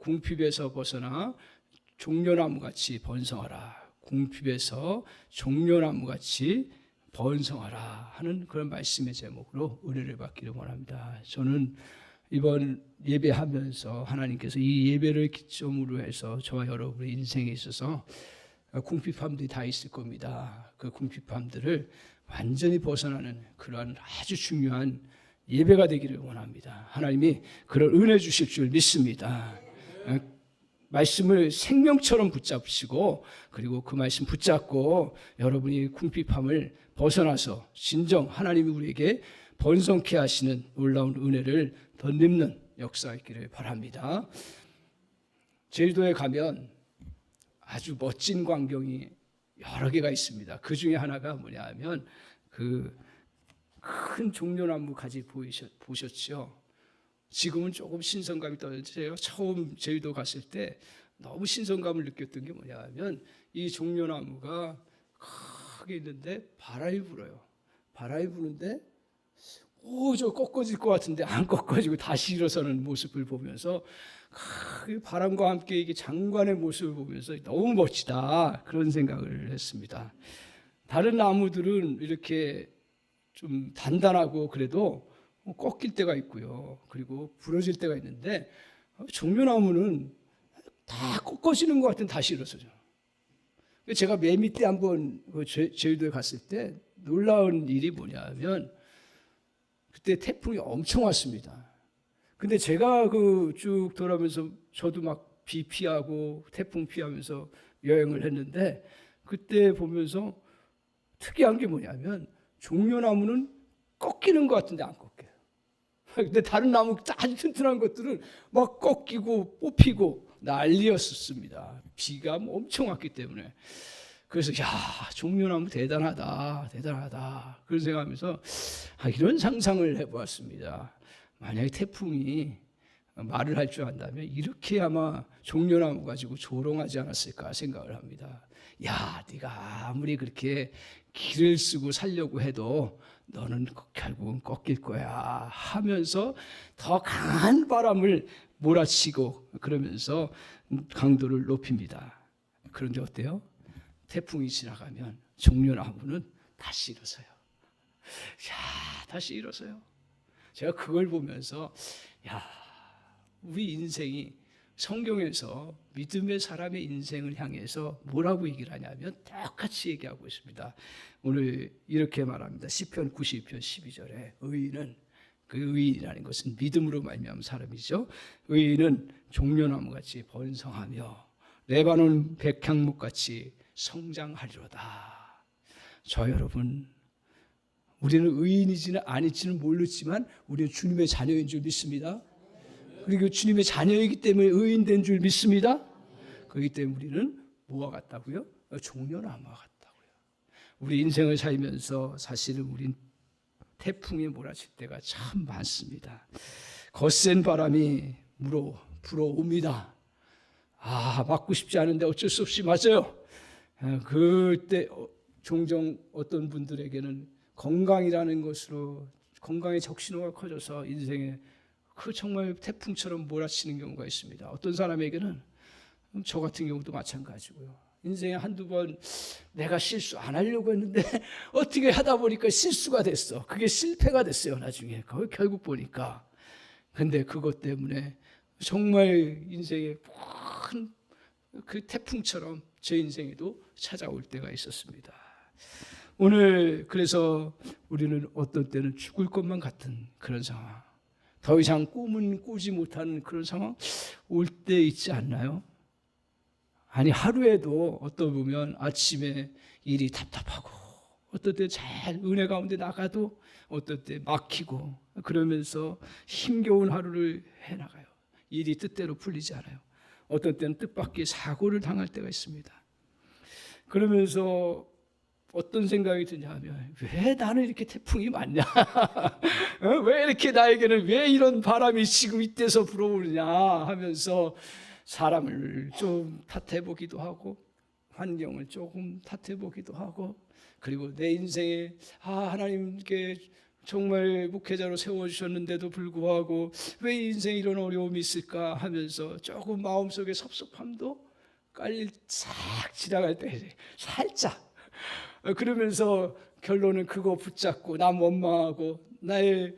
궁핍에서 벗어나 종려나무같이 번성하라. 궁핍에서 종려나무같이 번성하라 하는 그런 말씀의 제목으로 은혜를 받기를 원합니다. 저는 이번 예배하면서 하나님께서 이 예배를 기점으로 해서 저와 여러분의 인생에 있어서 궁핍함들이 다 있을 겁니다. 그 궁핍함들을 완전히 벗어나는 그러한 아주 중요한 예배가 되기를 원합니다. 하나님이 그런 은혜 주실 줄 믿습니다. 말씀을 생명처럼 붙잡으시고, 그리고 그 말씀 붙잡고 여러분이 궁핍함을 벗어나서 진정 하나님이 우리에게 번성케 하시는 놀라운 은혜를 덧입는 역사 있기를 바랍니다. 제주도에 가면 아주 멋진 광경이 여러 개가 있습니다. 그 중에 하나가 뭐냐 하면 그 큰 종려나무 가지 보셨죠? 지금은 조금 신선감이 떨어져요. 처음 제주도 갔을 때 너무 신선감을 느꼈던 게 뭐냐 하면 이 종려나무가 크게 있는데 바람이 불어요. 바람이 부는데 저 꺾어질 것 같은데 안 꺾어지고 다시 일어서는 모습을 보면서 그 바람과 함께 이게 장관의 모습을 보면서 너무 멋지다, 그런 생각을 했습니다. 다른 나무들은 이렇게 좀 단단하고 그래도 꺾일 때가 있고요. 그리고 부러질 때가 있는데 종려나무는 다 꺾어지는 것 같은 다시 일어서죠. 제가 맨 밑에 한번 제주도에 갔을 때 놀라운 일이 뭐냐면 그때 태풍이 엄청 왔습니다. 근데 제가 쭉 돌아오면서 저도 막 비 피하고 태풍 피하면서 여행을 했는데 그때 보면서 특이한 게 뭐냐면 종려나무는 꺾이는 것 같은데 안 꺾여요. 근데 다른 나무 아주 튼튼한 것들은 막 꺾이고 뽑히고 난리였었습니다. 비가 엄청 왔기 때문에. 그래서 종려나무 대단하다 그런 생각하면서 이런 상상을 해보았습니다. 만약에 태풍이 말을 할 줄 안다면 이렇게 아마 종려나무 가지고 조롱하지 않았을까 생각을 합니다. 네가 아무리 그렇게 길을 쓰고 살려고 해도 너는 결국은 꺾일 거야 하면서 더 강한 바람을 몰아치고 그러면서 강도를 높입니다. 그런데 어때요? 태풍이 지나가면 종려나무는 다시 일어서요. 다시 일어서요. 제가 그걸 보면서 우리 인생이 성경에서 믿음의 사람의 인생을 향해서 뭐라고 얘기를 하냐면 똑같이 얘기하고 있습니다. 오늘 이렇게 말합니다. 시편 92편 12절에 의인은, 그 의인이라는 것은 믿음으로 말미암은 사람이죠. 의인은 종려나무같이 번성하며 레바논 백향목같이 성장하리로다. 저 여러분, 우리는 의인이지는 아닐지는 모르지만 우리는 주님의 자녀인 줄 믿습니다. 그리고 주님의 자녀이기 때문에 의인된 줄 믿습니다. 그렇기 때문에 우리는 뭐와 같다고요? 종려나무와 같다고요. 우리 인생을 살면서 사실은 우린 태풍에 몰아칠 때가 참 많습니다. 거센 바람이 불어옵니다. 맞고 싶지 않은데 어쩔 수 없이 맞아요. 그때 종종 어떤 분들에게는 건강이라는 것으로 건강의 적신호가 커져서 인생에 정말 태풍처럼 몰아치는 경우가 있습니다. 어떤 사람에게는 저 같은 경우도 마찬가지고요. 인생에 한두 번 내가 실수 안 하려고 했는데 어떻게 하다 보니까 실수가 됐어. 그게 실패가 됐어요. 나중에 결국 보니까. 근데 그것 때문에 정말 인생에 큰 그 태풍처럼 제 인생에도 찾아올 때가 있었습니다. 오늘 그래서 우리는 어떤 때는 죽을 것만 같은 그런 상황, 더 이상 꿈은 꾸지 못하는 그런 상황 올 때 있지 않나요? 아니, 하루에도 어떤 보면 아침에 일이 답답하고 어떤 때 잘 은혜 가운데 나가도 어떤 때 막히고 그러면서 힘겨운 하루를 해나가요. 일이 뜻대로 풀리지 않아요. 어떤 때는 뜻밖의 사고를 당할 때가 있습니다. 그러면서 어떤 생각이 드냐 하면 왜 나는 이렇게 태풍이 많냐? 왜 이렇게 나에게는 왜 이런 바람이 지금 이때서 불어오느냐 하면서 사람을 좀 탓해보기도 하고 환경을 조금 탓해보기도 하고 그리고 내 인생에 하나님께 정말 목회자로 세워주셨는데도 불구하고 왜 인생에 이런 어려움이 있을까 하면서 조금 마음속에 섭섭함도 깔릴 싹 지나갈 때 살짝 그러면서 결론은 그거 붙잡고 남 원망하고 나의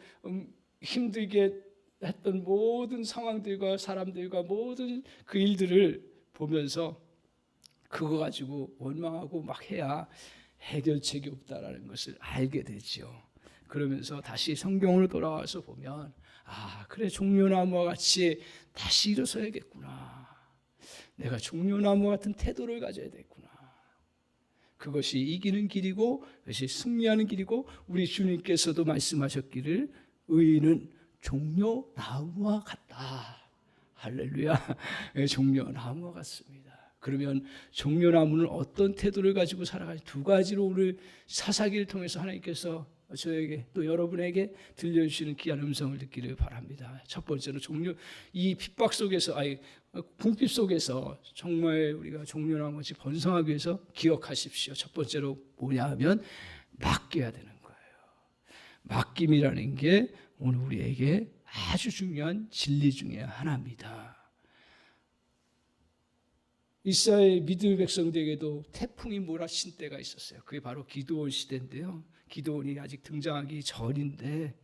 힘들게 했던 모든 상황들과 사람들과 모든 그 일들을 보면서 그거 가지고 원망하고 막 해야 해결책이 없다라는 것을 알게 되죠. 그러면서 다시 성경으로 돌아와서 보면 그래, 종려나무와 같이 다시 일어서야겠구나. 내가 종려나무 같은 태도를 가져야 되겠구나. 그것이 이기는 길이고 그것이 승리하는 길이고 우리 주님께서도 말씀하셨기를 의인은 종려나무와 같다. 할렐루야. 종려나무와 같습니다. 그러면 종려나무는 어떤 태도를 가지고 살아가지? 두 가지로 오늘 사사기를 통해서 하나님께서 저에게 또 여러분에게 들려주시는 귀한 음성을 듣기를 바랍니다. 첫 번째는 이 핍박 속에서, 궁핍 속에서 정말 우리가 종려나무같이 번성하기 위해서 기억하십시오. 첫 번째로 뭐냐 하면 맡겨야 되는 거예요. 맡김이라는 게 오늘 우리에게 아주 중요한 진리 중에 하나입니다. 이스라엘 믿음의 백성들에게도 태풍이 몰아친 때가 있었어요. 그게 바로 기드온 시대인데요. 기드온이 아직 등장하기 전인데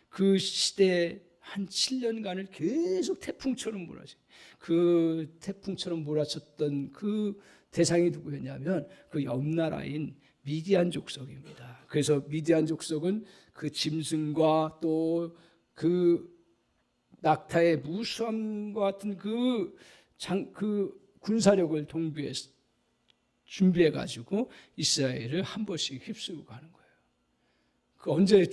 그 시대에 한 7년간을 계속 태풍처럼 몰아쳐. 그 태풍처럼 몰아쳤던 그 대상이 누구였냐면 그 옆나라인 미디안 족속입니다. 그래서 미디안 족속은 그 짐승과 또 그 낙타의 무수함과 같은 그 군사력을 동비해서 준비해 가지고 이스라엘을 한 번씩 휩쓸고 가는 거예요. 그 언제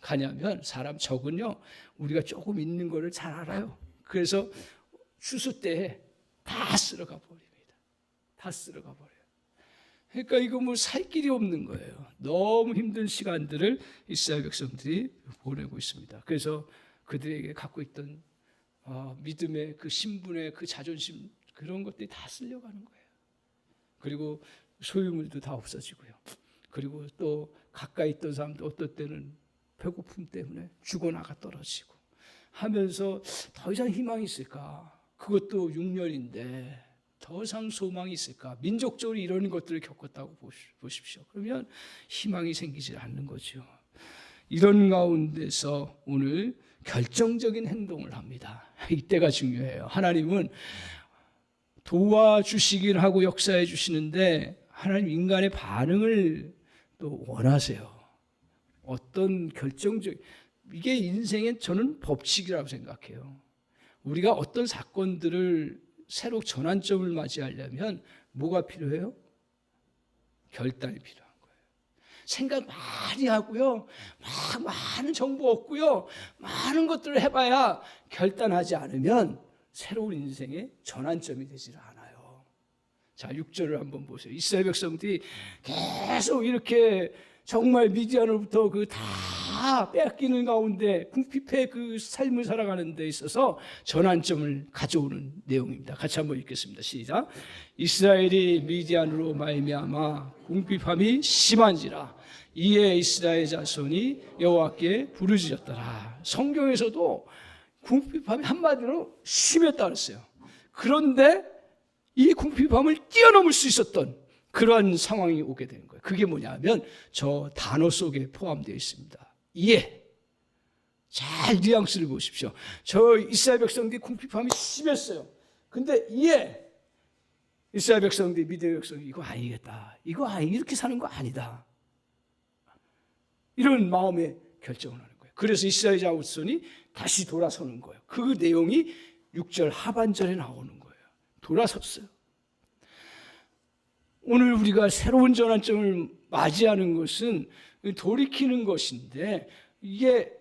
가냐면 사람 적은요 우리가 조금 있는 거를 잘 알아요. 그래서 추수 때에 다 쓸어가 버립니다. 다 쓸어가 버려요. 그러니까 이거 뭐 살 길이 없는 거예요. 너무 힘든 시간들을 이스라엘 백성들이 보내고 있습니다. 그래서 그들에게 갖고 있던 믿음의 그 신분의 그 자존심 그런 것들이 다 쓸려가는 거예요. 그리고 소유물도 다 없어지고요. 그리고 또 가까이 있던 사람도 어떨 때는 배고픔 때문에 죽어나가 떨어지고 하면서 더 이상 희망이 있을까? 그것도 6년인데 더 이상 소망이 있을까? 민족적으로 이런 것들을 겪었다고 보십시오. 그러면 희망이 생기지 않는 거죠. 이런 가운데서 오늘 결정적인 행동을 합니다. 이때가 중요해요. 하나님은 도와주시긴 하고 역사해 주시는데 하나님 인간의 반응을 또 원하세요. 어떤 이게 인생의 저는 법칙이라고 생각해요. 우리가 어떤 사건들을 새로 전환점을 맞이하려면 뭐가 필요해요? 결단이 필요한 거예요. 생각 많이 하고요. 막 많은 정보 얻고요. 많은 것들을 해봐야 결단하지 않으면 새로운 인생의 전환점이 되질 않아요. 자, 6절을 한번 보세요. 이스라엘 백성들이 계속 이렇게 정말 미디안으로부터 그 다 뺏기는 가운데 궁핍의 그 삶을 살아가는 데 있어서 전환점을 가져오는 내용입니다. 같이 한번 읽겠습니다. 시작. 이스라엘이 미디안으로 말미암아 궁핍함이 심한지라 이에 이스라엘 자손이 여호와께 부르짖었더라. 성경에서도 궁핍함이 한마디로 심했다 그랬어요. 그런데 이 궁핍함을 뛰어넘을 수 있었던 그러한 상황이 오게 되는 거예요. 그게 뭐냐면 저 단어 속에 포함되어 있습니다. 이해. 잘 뉘앙스를 보십시오. 저 이스라엘 백성들이 궁핍함이 심했어요. 근데 이해. 이스라엘 백성들이 미디안 백성이 이거 아니겠다. 이렇게 사는 거 아니다. 이런 마음에 결정을 하는 거예요. 그래서 이스라엘 자손이 다시 돌아서는 거예요. 그 내용이 6절 하반절에 나오는 거예요. 돌아섰어요. 오늘 우리가 새로운 전환점을 맞이하는 것은 돌이키는 것인데 이게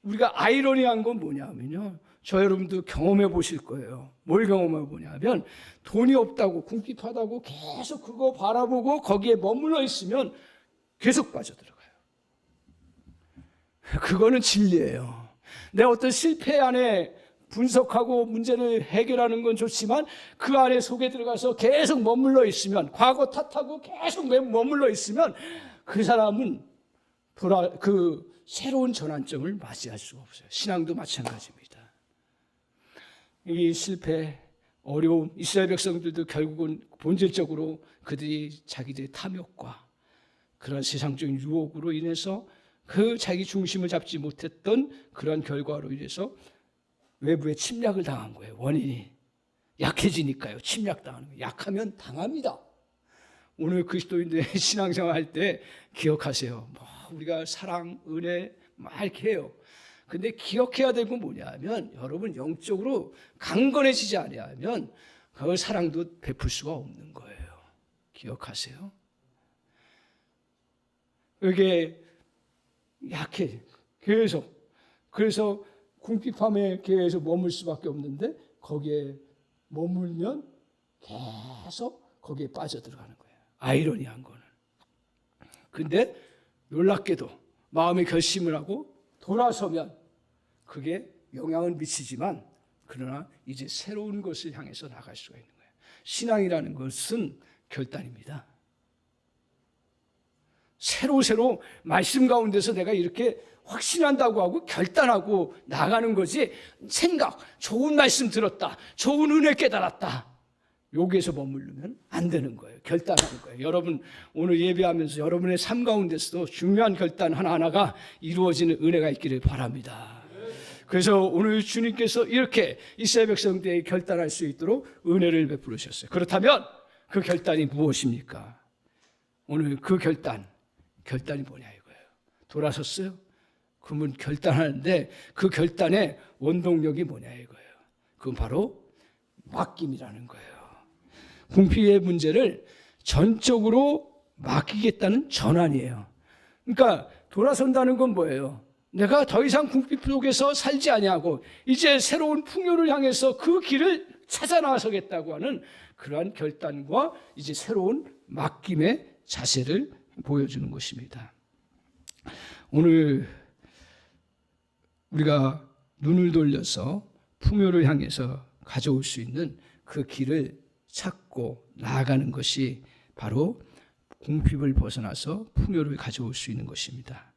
우리가 아이러니한 건 뭐냐면요. 저 여러분도 경험해 보실 거예요. 뭘 경험해 보냐면 돈이 없다고 궁핍하다고 계속 그거 바라보고 거기에 머물러 있으면 계속 빠져들어가요. 그거는 진리예요. 내 어떤 실패 안에 분석하고 문제를 해결하는 건 좋지만 그 안에 속에 들어가서 계속 머물러 있으면 과거 탓하고 계속 머물러 있으면 그 사람은 새로운 전환점을 맞이할 수가 없어요. 신앙도 마찬가지입니다. 이 실패, 어려움, 이스라엘 백성들도 결국은 본질적으로 그들이 자기들의 탐욕과 그런 세상적인 유혹으로 인해서 그 자기 중심을 잡지 못했던 그런 결과로 인해서 외부에 침략을 당한 거예요. 원인이 약해지니까요. 침략당하는 거예요. 약하면 당합니다. 오늘 그리스도인들의 신앙생활 할 때 기억하세요. 우리가 사랑, 은혜 막 이렇게 해요. 근데 기억해야 될 건 뭐냐면 여러분 영적으로 강건해지지 않으면 그 사랑도 베풀 수가 없는 거예요. 기억하세요. 이게 약해. 그래서 궁핍함에 계속 머물 수밖에 없는데 거기에 머물면 계속 거기에 빠져들어가는 거예요. 아이러니한 거는. 근데 놀랍게도 마음의 결심을 하고 돌아서면 그게 영향을 미치지만 그러나 이제 새로운 것을 향해서 나갈 수가 있는 거예요. 신앙이라는 것은 결단입니다. 새로 말씀 가운데서 내가 이렇게 확신한다고 하고 결단하고 나가는 거지, 생각, 좋은 말씀 들었다, 좋은 은혜 깨달았다, 여기에서 머무르면 안 되는 거예요. 결단하는 거예요. 여러분 오늘 예배하면서 여러분의 삶 가운데서도 중요한 결단 하나하나가 이루어지는 은혜가 있기를 바랍니다. 그래서 오늘 주님께서 이렇게 이스라엘 백성들에게 결단할 수 있도록 은혜를 베풀으셨어요. 그렇다면 그 결단이 무엇입니까? 오늘 그 결단이 뭐냐 이거예요. 돌아섰어요? 그러면 결단하는데 그 결단의 원동력이 뭐냐 이거예요. 그건 바로 맡김이라는 거예요. 궁핍의 문제를 전적으로 맡기겠다는 전환이에요. 그러니까 돌아선다는 건 뭐예요? 내가 더 이상 궁핍 속에서 살지 아니하고 이제 새로운 풍요를 향해서 그 길을 찾아 나서겠다고 하는 그러한 결단과 이제 새로운 맡김의 자세를 보여주는 것입니다. 오늘 우리가 눈을 돌려서 풍요를 향해서 가져올 수 있는 그 길을 찾고 나아가는 것이 바로 궁핍을 벗어나서 풍요를 가져올 수 있는 것입니다.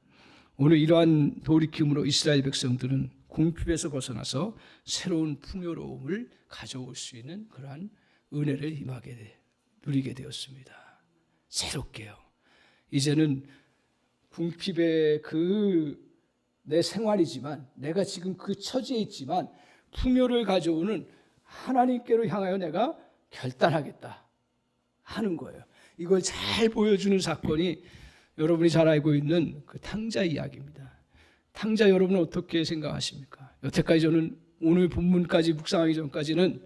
오늘 이러한 돌이킴으로 이스라엘 백성들은 궁핍에서 벗어나서 새로운 풍요로움을 가져올 수 있는 그러한 은혜를 누리게 되었습니다. 새롭게요. 이제는 궁핍의 내 생활이지만 내가 지금 그 처지에 있지만 풍요를 가져오는 하나님께로 향하여 내가 결단하겠다 하는 거예요. 이걸 잘 보여주는 사건이 여러분이 잘 알고 있는 그 탕자 이야기입니다. 탕자 여러분은 어떻게 생각하십니까? 여태까지 저는 오늘 본문까지 묵상하기 전까지는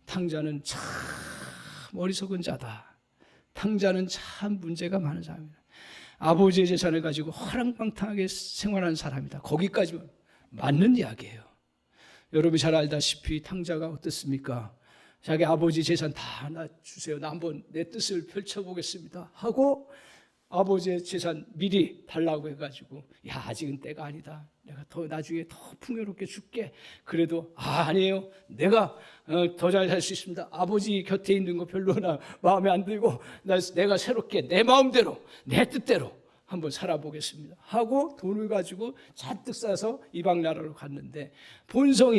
탕자는 참 어리석은 자다. 탕자는 참 문제가 많은 사람이다. 아버지의 재산을 가지고 허랑방탕하게 생활하는 사람이다. 거기까지만 맞는 이야기예요. 여러분이 잘 알다시피 탕자가 어떻습니까? 자기 아버지 재산 다 나 주세요. 나 한번 내 뜻을 펼쳐보겠습니다 하고 아버지의 재산 미리 달라고 해가지고 아직은 때가 아니다. 내가 더 나중에 더 풍요롭게 줄게. 그래도 아니에요. 내가 더 잘 살 수 있습니다. 아버지 곁에 있는 거 별로 마음에 안 들고 내가 새롭게 내 마음대로 내 뜻대로 한번 살아보겠습니다 하고 돈을 가지고 잔뜩 싸서 이방 나라로 갔는데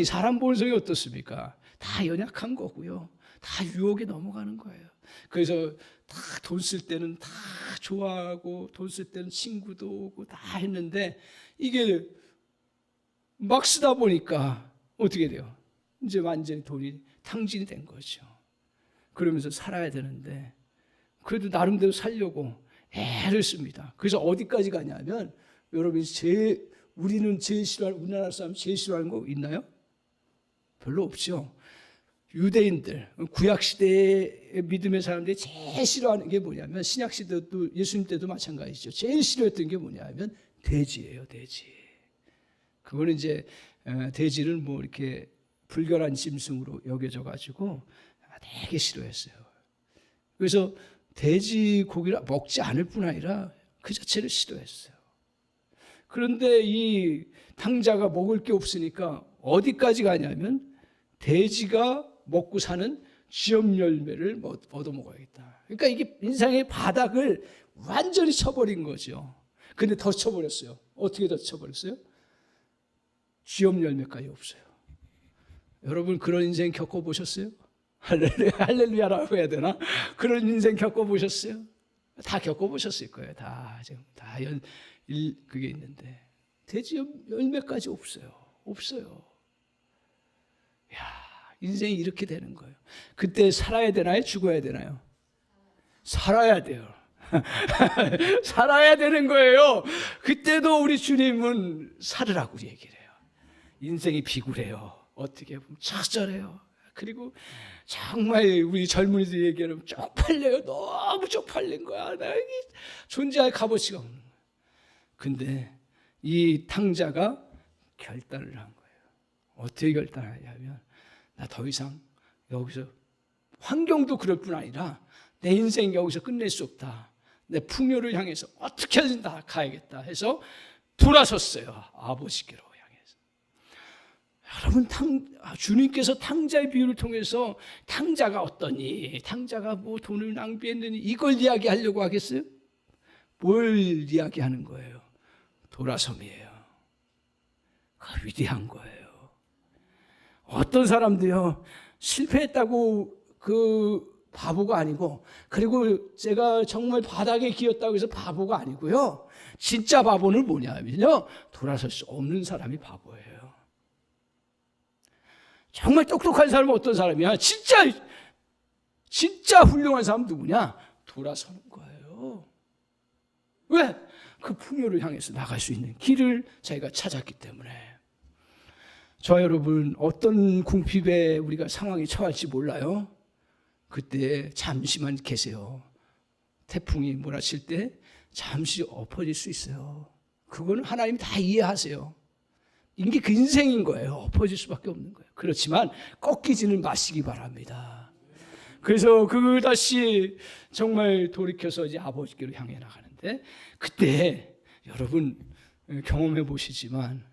사람 본성이 어떻습니까? 다 연약한 거고요. 다 유혹에 넘어가는 거예요. 그래서 다 돈 쓸 때는 다 좋아하고 돈 쓸 때는 친구도 오고 다 했는데 이게 막 쓰다 보니까 어떻게 돼요? 이제 완전히 돈이 탕진이 된 거죠. 그러면서 살아야 되는데 그래도 나름대로 살려고 애를 씁니다. 그래서 어디까지 가냐면 여러분이 우리는 제일 싫어하는 우리나라 사람 제일 싫어하는 거 있나요? 별로 없죠. 유대인들, 구약시대의 믿음의 사람들이 제일 싫어하는 게 뭐냐면 신약시대도 예수님 때도 마찬가지죠. 제일 싫어했던 게 뭐냐면 돼지예요. 돼지. 그거는 이제 돼지를 뭐 이렇게 불결한 짐승으로 여겨져 가지고 되게 싫어했어요. 그래서 돼지 고기를 먹지 않을 뿐 아니라 그 자체를 싫어했어요. 그런데 이 탕자가 먹을 게 없으니까 어디까지 가냐면 돼지가 먹고 사는 쥐염 열매를 얻어먹어야겠다. 그러니까 이게 인생의 바닥을 완전히 쳐버린 거죠. 근데 더 쳐버렸어요. 어떻게 닫혀버렸어요? 쥐업 열매까지 없어요. 여러분 그런 인생 겪어보셨어요? 할렐루야라고 해야 되나? 그런 인생 겪어보셨어요? 다 겪어보셨을 거예요. 그게 있는데 돼지 열매까지 없어요. 야, 인생이 이렇게 되는 거예요. 그때 살아야 되나요? 죽어야 되나요? 살아야 돼요. 살아야 되는 거예요. 그때도 우리 주님은 살으라고 얘기를 해요. 인생이 비굴해요. 어떻게 보면 처절해요. 그리고 정말 우리 젊은이들 얘기하면 쪽팔려요. 너무 쪽팔린 거야. 나 존재할 값어치가 없는 거야. 근데 이 탕자가 결단을 한 거예요. 어떻게 결단하냐면 나 더 이상 여기서 환경도 그럴 뿐 아니라 내 인생 여기서 끝낼 수 없다. 내 풍요를 향해서 어떻게든 다 가야겠다 해서 돌아섰어요. 아버지께로 향해서. 여러분 주님께서 탕자의 비유를 통해서 탕자가 어떠니? 탕자가 뭐 돈을 낭비했느니 이걸 이야기하려고 하겠어요? 뭘 이야기하는 거예요? 돌아섬이에요. 위대한 거예요. 어떤 사람도요 실패했다고 그 바보가 아니고, 그리고 제가 정말 바닥에 기었다고 해서 바보가 아니고요. 진짜 바보는 뭐냐면요, 돌아설 수 없는 사람이 바보예요. 정말 똑똑한 사람은 어떤 사람이야? 진짜 훌륭한 사람은 누구냐? 돌아서는 거예요. 왜? 그 풍요를 향해서 나갈 수 있는 길을 자기가 찾았기 때문에. 저와 여러분, 어떤 궁핍에 우리가 상황이 처할지 몰라요. 그때 잠시만 계세요. 태풍이 몰아칠 때 잠시 엎어질 수 있어요. 그거는 하나님 다 이해하세요. 이게 그 인생인 거예요. 엎어질 수밖에 없는 거예요. 그렇지만 꺾이지는 마시기 바랍니다. 그래서 다시 정말 돌이켜서 이제 아버지께로 향해 나가는데, 그때 여러분 경험해 보시지만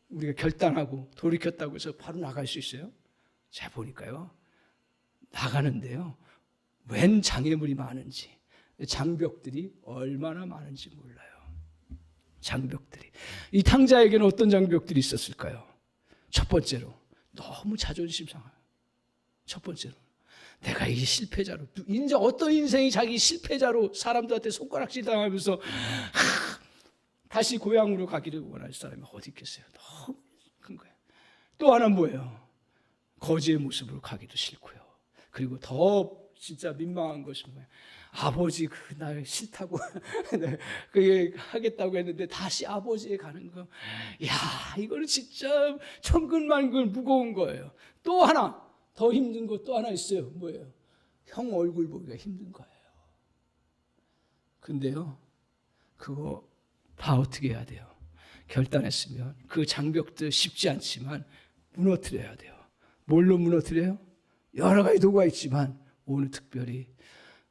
우리가 결단하고 돌이켰다고 해서 바로 나갈 수 있어요? 자, 보니까요, 나가는데요, 웬 장애물이 많은지, 장벽들이 얼마나 많은지 몰라요. 장벽들이. 이 탕자에게는 어떤 장벽들이 있었을까요? 첫 번째로 너무 자존심 상해요. 첫 번째로 내가 이 실패자로, 이제 어떤 인생이 자기 실패자로 사람들한테 손가락질 당하면서 다시 고향으로 가기를 원할 사람이 어디 있겠어요? 너무 큰 거예요. 또 하나는 뭐예요? 거지의 모습으로 가기도 싫고요. 그리고 더 진짜 민망한 것은 뭐예요? 아버지 날 싫다고 그게 하겠다고 했는데 다시 아버지에 가는 거. 야, 이거는 진짜 천근만근 무거운 거예요. 또 하나 더 힘든 거 또 하나 있어요. 뭐예요? 형 얼굴 보기가 힘든 거예요. 근데요, 그거 다 어떻게 해야 돼요? 결단했으면 그 장벽도 쉽지 않지만 무너뜨려야 돼요. 뭘로 무너뜨려요? 여러 가지 도구가 있지만 오늘 특별히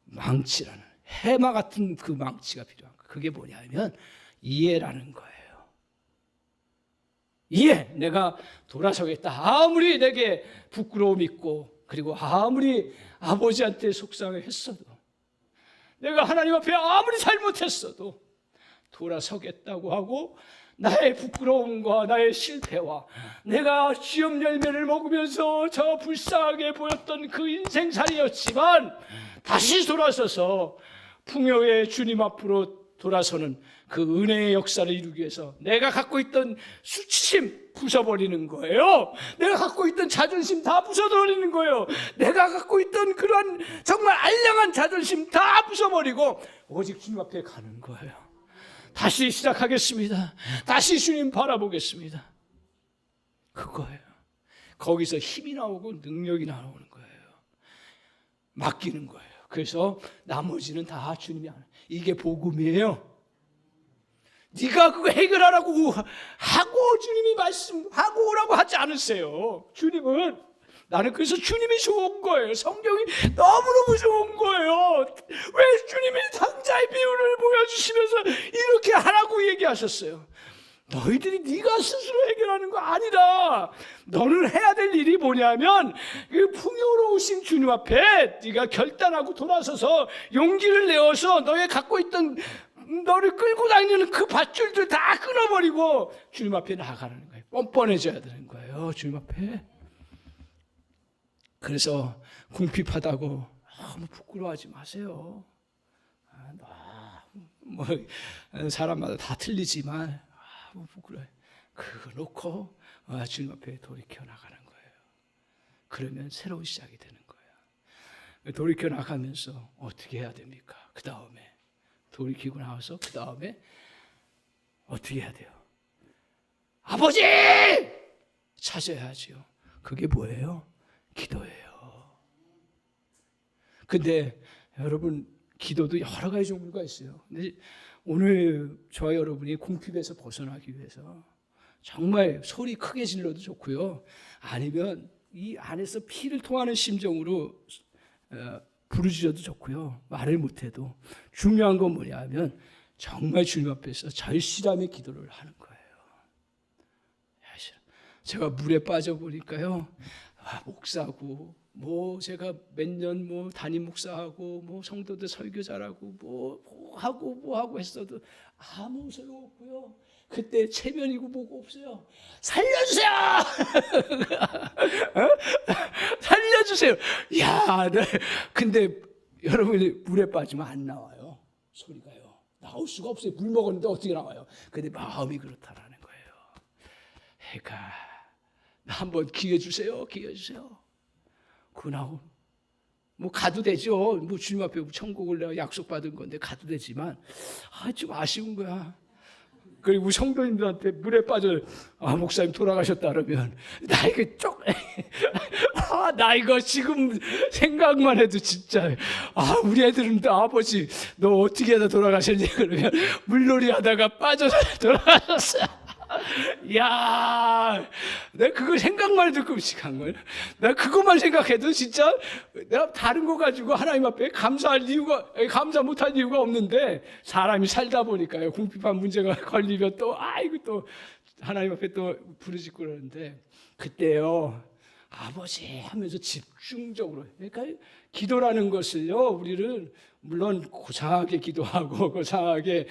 망치라는, 해마 같은 그 망치가 필요한 거예요. 그게 뭐냐면 이해라는 거예요. 이해. 내가 돌아서겠다. 아무리 내게 부끄러움 있고, 그리고 아무리 아버지한테 속상해 했어도, 내가 하나님 앞에 아무리 잘못했어도 돌아서겠다고 하고, 나의 부끄러움과 나의 실패와 내가 쥐업 열매를 먹으면서 저 불쌍하게 보였던 그 인생살이었지만 다시 돌아서서 풍요의 주님 앞으로 돌아서는 그 은혜의 역사를 이루기 위해서 내가 갖고 있던 수치심 부숴버리는 거예요. 내가 갖고 있던 자존심 다 부숴버리는 거예요. 내가 갖고 있던 그런 정말 알량한 자존심 다 부숴버리고 오직 주님 앞에 가는 거예요. 다시 시작하겠습니다. 다시 주님 바라보겠습니다. 그거예요. 거기서 힘이 나오고 능력이 나오는 거예요. 맡기는 거예요. 그래서 나머지는 다 주님이 하는, 이게 복음이에요. 네가 그거 해결하라고 하고 주님이 말씀하고 오라고 하지 않으세요. 주님은, 나는 그래서 주님이 좋은 거예요. 성경이 너무너무 좋은 거예요. 왜 주님이 탕자의 비유를 보여주시면서 이렇게 하라고 얘기하셨어요? 너희들이 네가 스스로 해결하는 거 아니다. 너는 해야 될 일이 뭐냐면 그 풍요로우신 주님 앞에 네가 결단하고 돌아서서 용기를 내어서 너의 갖고 있던 너를 끌고 다니는 그 밧줄들 다 끊어버리고 주님 앞에 나아가는 거예요. 뻔뻔해져야 되는 거예요, 주님 앞에. 그래서 궁핍하다고 너무 부끄러워하지 마세요. 뭐 사람마다 다 틀리지만 너무 부끄러워요. 그거 놓고 주님 앞에 돌이켜 나가는 거예요. 그러면 새로운 시작이 되는 거예요. 돌이켜 나가면서 어떻게 해야 됩니까? 그 다음에 돌이키고 나와서 그 다음에 어떻게 해야 돼요? 아버지! 찾아야지요. 그게 뭐예요? 기도예요. 근데 여러분, 기도도 여러 가지 종류가 있어요. 근데 오늘 저와 여러분이 궁핍에서 벗어나기 위해서 정말 소리 크게 질러도 좋고요. 아니면 이 안에서 피를 통하는 심정으로 부르짖어도 좋고요. 말을 못해도 중요한 건 뭐냐면 정말 주님 앞에서 절실함의 기도를 하는 거예요. 제가 물에 빠져보니까요, 목사고 뭐 제가 몇 년 뭐 담임 목사하고 뭐 성도들 설교자라고 뭐 하고 했어도 아무 소용 없고요. 그때 체면이고 뭐고 없어요. 살려주세요. 살려주세요. 야, 네. 근데 여러분이 물에 빠지면 안 나와요. 소리가요. 나올 수가 없어요. 물 먹었는데 어떻게 나와요? 근데 마음이 그렇다라는 거예요. 해가 나 한번 기회 주세요. 기회 주세요. 그나고 뭐 가도 되죠. 뭐 주님 앞에 천국을 내가 약속받은 건데 가도 되지만 좀 아쉬운 거야. 그리고 성도님들한테 물에 빠져 목사님 돌아가셨다 그러면 나 이거 나 이거 지금 생각만 해도 진짜 우리 애들은 아버지 너 어떻게 하다 돌아가셨니? 그러면 물놀이 하다가 빠져서 돌아가셨어요. 야, 내가 그거 생각만 해도 끔찍한 거예요. 내가 그것만 생각해도 진짜 내가 다른 거 가지고 하나님 앞에 감사 못할 이유가 없는데 사람이 살다 보니까요. 궁핍한 문제가 걸리면 또 또 하나님 앞에 또 부르짖고 그러는데 그때요. 아버지 하면서 집중적으로, 그러니까 기도라는 것을요, 우리는 물론 고상하게 기도하고 고상하게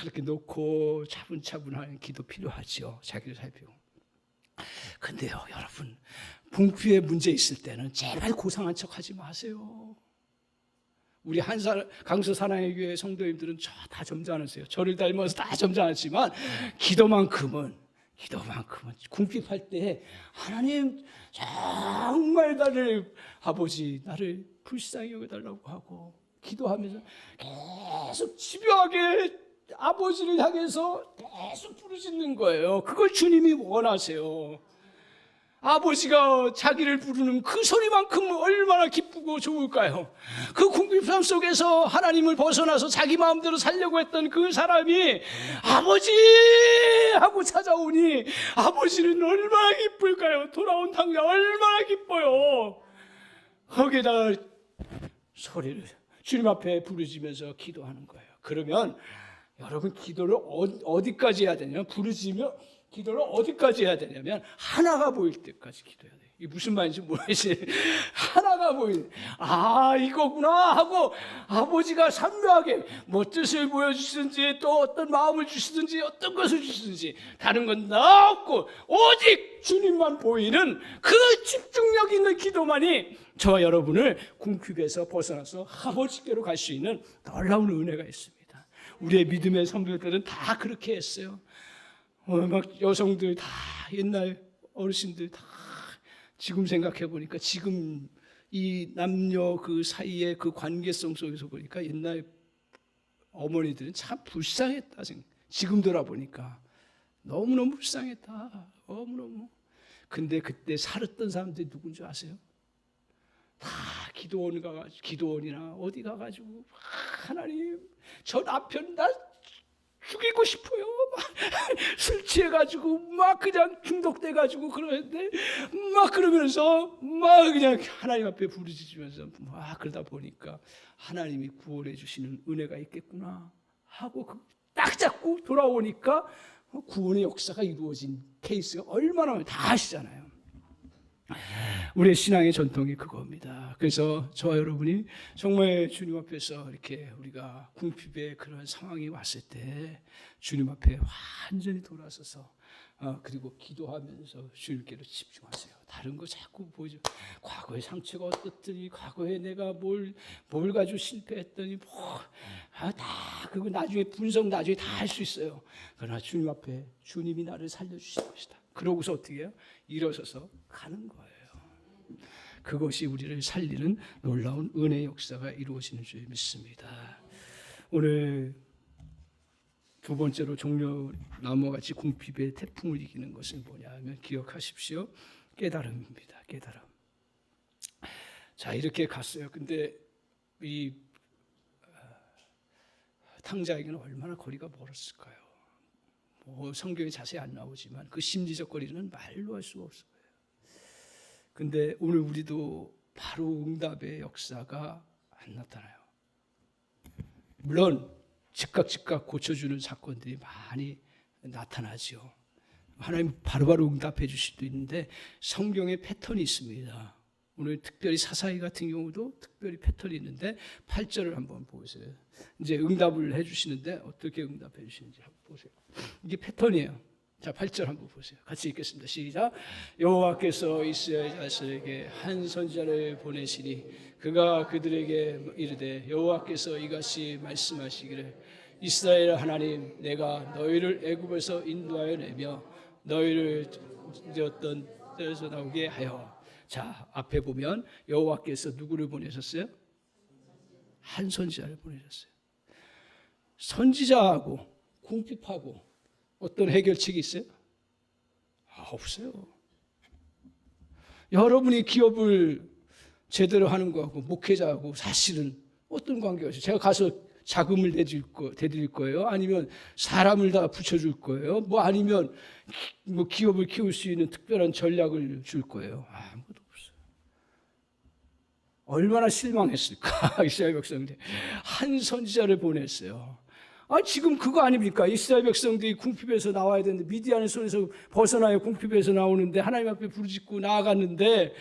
이렇게 놓고 차분차분한 기도 필요하죠. 자기를 살피고. 근데요, 여러분, 궁핍의 문제 있을 때는 제발 고상한 척하지 마세요. 우리 강서 사랑의 교회 성도님들은 다 점잖으세요. 저를 닮아서 다 점잖았지만 기도만큼은 궁핍할 때 하나님 정말 아버지 나를 불쌍히 여겨달라고 하고 기도하면서 계속 집요하게 아버지를 향해서 계속 부르짖는 거예요. 그걸 주님이 원하세요. 아버지가 자기를 부르는 그 소리만큼 얼마나 기쁘고 좋을까요? 그 궁핍함 속에서 하나님을 벗어나서 자기 마음대로 살려고 했던 그 사람이 아버지 하고 찾아오니 아버지는 얼마나 기쁠까요? 돌아온 당장 얼마나 기뻐요. 거기에다가 소리를 주님 앞에 부르짖으면서 기도하는 거예요. 그러면 여러분, 기도를 어디까지 해야 되냐면, 부르짖으며 기도를 어디까지 해야 되냐면 하나가 보일 때까지 기도해야 돼요. 이게 무슨 말인지 모르겠어요. 하나가 이거구나 하고 아버지가 선명하게 뭐 뜻을 보여주시든지 또 어떤 마음을 주시든지 어떤 것을 주시든지 다른 건 다 없고 오직 주님만 보이는 그 집중력 있는 기도만이 저와 여러분을 궁핍에서 벗어나서 아버지께로 갈 수 있는 놀라운 은혜가 있습니다. 우리의 믿음의 선배들은 다 그렇게 했어요. 막 여성들 다, 옛날 어르신들 다, 지금 생각해 보니까 지금 이 남녀 그 사이의 그 관계성 속에서 보니까 옛날 어머니들은 참 불쌍했다. 지금 돌아보니까 너무너무 불쌍했다. 너무너무. 근데 그때 살았던 사람들이 누군지 아세요? 다 기도원이나 어디 가가지고 하나님 저 남편 나 죽이고 싶어요. 술 취해가지고 막 그냥 중독돼가지고 그러는데 막 그러면서 막 그냥 하나님 앞에 부르짖으면서 막 그러다 보니까 하나님이 구원해 주시는 은혜가 있겠구나 하고 딱 잡고 돌아오니까 구원의 역사가 이루어진 케이스가 얼마나 다 아시잖아요. 우리의 신앙의 전통이 그겁니다. 그래서 저와 여러분이 정말 주님 앞에서 이렇게 우리가 궁핍의 그런 상황이 왔을 때 주님 앞에 완전히 돌아서서 그리고 기도하면서 주님께로 집중하세요. 다른 거 자꾸 보죠. 과거의 상처가 어떻더니, 과거에 내가 뭘 가지고 실패했더니, 다 그거 나중에 분석 나중에 다 할 수 있어요. 그러나 주님 앞에 주님이 나를 살려주실 것이다. 그러고서 어떻게 해요? 일어서서 가는 거예요. 그것이 우리를 살리는 놀라운 은혜의 역사가 이루어지는 줄 믿습니다. 오늘 두 번째로 종려나무와 같이 궁핍의 태풍을 이기는 것은 뭐냐 하면 기억하십시오. 깨달음입니다. 깨달음. 자, 이렇게 갔어요. 근데 이 탕자에게는 얼마나 거리가 멀었을까요? 성경에 자세히 안 나오지만 그 심리적 거리는 말로 할 수가 없어요. 근데 오늘 우리도 바로 응답의 역사가 안 나타나요. 물론 즉각 고쳐주는 사건들이 많이 나타나죠. 하나님 바로바로 응답해 주실 수도 있는데 성경에 패턴이 있습니다. 오늘 특별히 사사기 같은 경우도 특별히 패턴이 있는데 8절을 한번 보세요. 이제 응답을 해 주시는데 어떻게 응답해 주시는지 한번 보세요. 이게 패턴이에요. 자, 8절 한번 보세요. 같이 읽겠습니다. 시작. 여호와께서 이스라엘 자손에게 한 선지자를 보내시니 그가 그들에게 이르되 여호와께서 이같이 말씀하시기를 이스라엘 하나님 내가 너희를 애굽에서 인도하여 내며 너희를 어떤 데서 나오게 하여. 자, 앞에 보면 여호와께서 누구를 보내셨어요? 한 선지자를 보내셨어요. 선지자하고 궁핍하고 어떤 해결책이 있어요? 없어요. 여러분이 기업을 제대로 하는 거하고 목회자하고 사실은 어떤 관계가 있어요? 제가 가서 자금을 대드릴 거예요? 아니면 사람을 다 붙여줄 거예요? 아니면 기업을 키울 수 있는 특별한 전략을 줄 거예요? 아무것도 없어요. 얼마나 실망했을까? 이스라엘 백성들 한 선지자를 보냈어요. 지금 그거 아닙니까? 이스라엘 백성들이 궁핍에서 나와야 되는데 미디안의 손에서 벗어나야 궁핍에서 나오는데 하나님 앞에 부르짖고 나아갔는데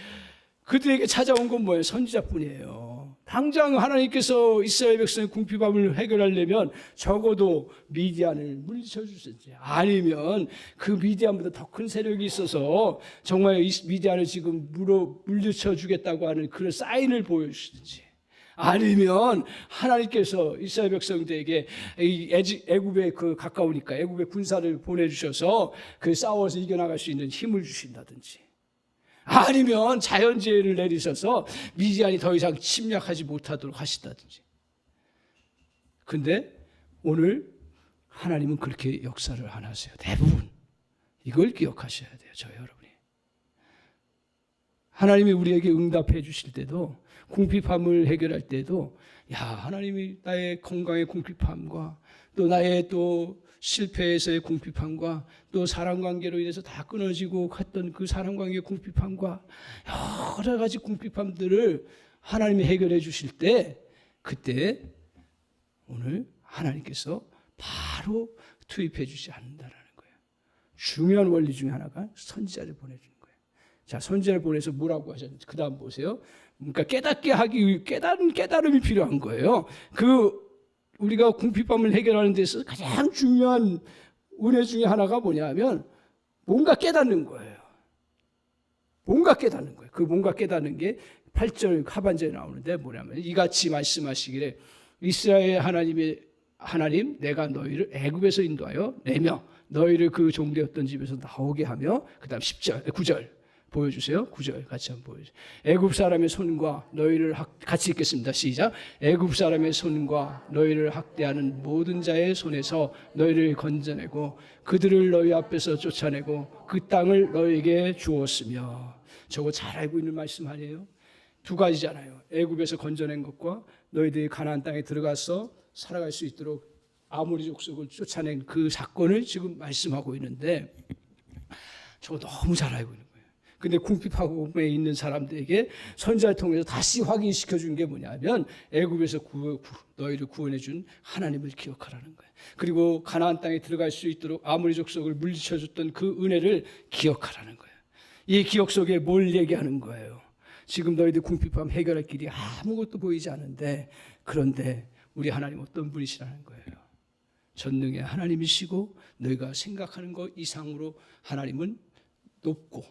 그들에게 찾아온 건 뭐예요? 선지자뿐이에요. 당장 하나님께서 이스라엘 백성의 궁핍함을 해결하려면 적어도 미디안을 물리쳐 주셨지. 아니면 그 미디안보다 더 큰 세력이 있어서 정말 미디안을 지금 물리쳐 주겠다고 하는 그런 사인을 보여주시든지. 아니면 하나님께서 이스라엘 백성들에게 애굽에 가까우니까 애굽에 군사를 보내주셔서 싸워서 이겨나갈 수 있는 힘을 주신다든지, 아니면 자연재해를 내리셔서 미디안이 더 이상 침략하지 못하도록 하신다든지. 근데 오늘 하나님은 그렇게 역사를 안 하세요. 대부분 이걸 기억하셔야 돼요. 저희 여러분이 하나님이 우리에게 응답해 주실 때도, 궁핍함을 해결할 때도, 하나님이 나의 건강의 궁핍함과 또 나의 또 실패에서의 궁핍함과 또 사람관계로 인해서 다 끊어지고 갔던 그 사람관계의 궁핍함과 여러 가지 궁핍함들을 하나님이 해결해 주실 때, 그때 오늘 하나님께서 바로 투입해 주지 않는다는 거예요. 중요한 원리 중에 하나가 선지자를 보내주는 거예요. 자, 선지자를 보내서 뭐라고 하셨는지 그 다음 보세요. 그러니까 깨닫게 하기 위해 깨달음이 필요한 거예요. 우리가 궁핍함을 해결하는 데서 가장 중요한 은혜 중에 하나가 뭐냐면 뭔가 깨닫는 거예요. 뭔가 깨닫는 거예요. 그 뭔가 깨닫는 게 8절 하반절에 나오는데 뭐냐면 이같이 말씀하시기를 이스라엘 하나님 내가 너희를 애굽에서 인도하여 내며 너희를 그 종되었던 집에서 나오게 하며, 그 다음 9절 보여주세요. 9절 같이 한번 보여주세요. 애굽 사람의 손과 너희를 같이 읽겠습니다. 시작. 애굽 사람의 손과 너희를 학대하는 모든 자의 손에서 너희를 건져내고 그들을 너희 앞에서 쫓아내고 그 땅을 너희에게 주었으며. 저거 잘 알고 있는 말씀 아니에요? 두 가지잖아요. 애굽에서 건져낸 것과 너희들이 가나안 땅에 들어가서 살아갈 수 있도록 아모리 족속을 쫓아낸 그 사건을 지금 말씀하고 있는데, 저거 너무 잘 알고 있는 거예요. 근데 궁핍하고에 있는 사람들에게 선지자를 통해서 다시 확인시켜 준 게 뭐냐면 애굽에서 너희를 구원해 준 하나님을 기억하라는 거예요. 그리고 가나안 땅에 들어갈 수 있도록 아모리 족속을 물리쳐 줬던 그 은혜를 기억하라는 거예요. 이 기억 속에 뭘 얘기하는 거예요? 지금 너희들 궁핍함 해결할 길이 아무것도 보이지 않는데, 그런데 우리 하나님 어떤 분이시라는 거예요? 전능의 하나님이시고 너희가 생각하는 것 이상으로 하나님은 높고,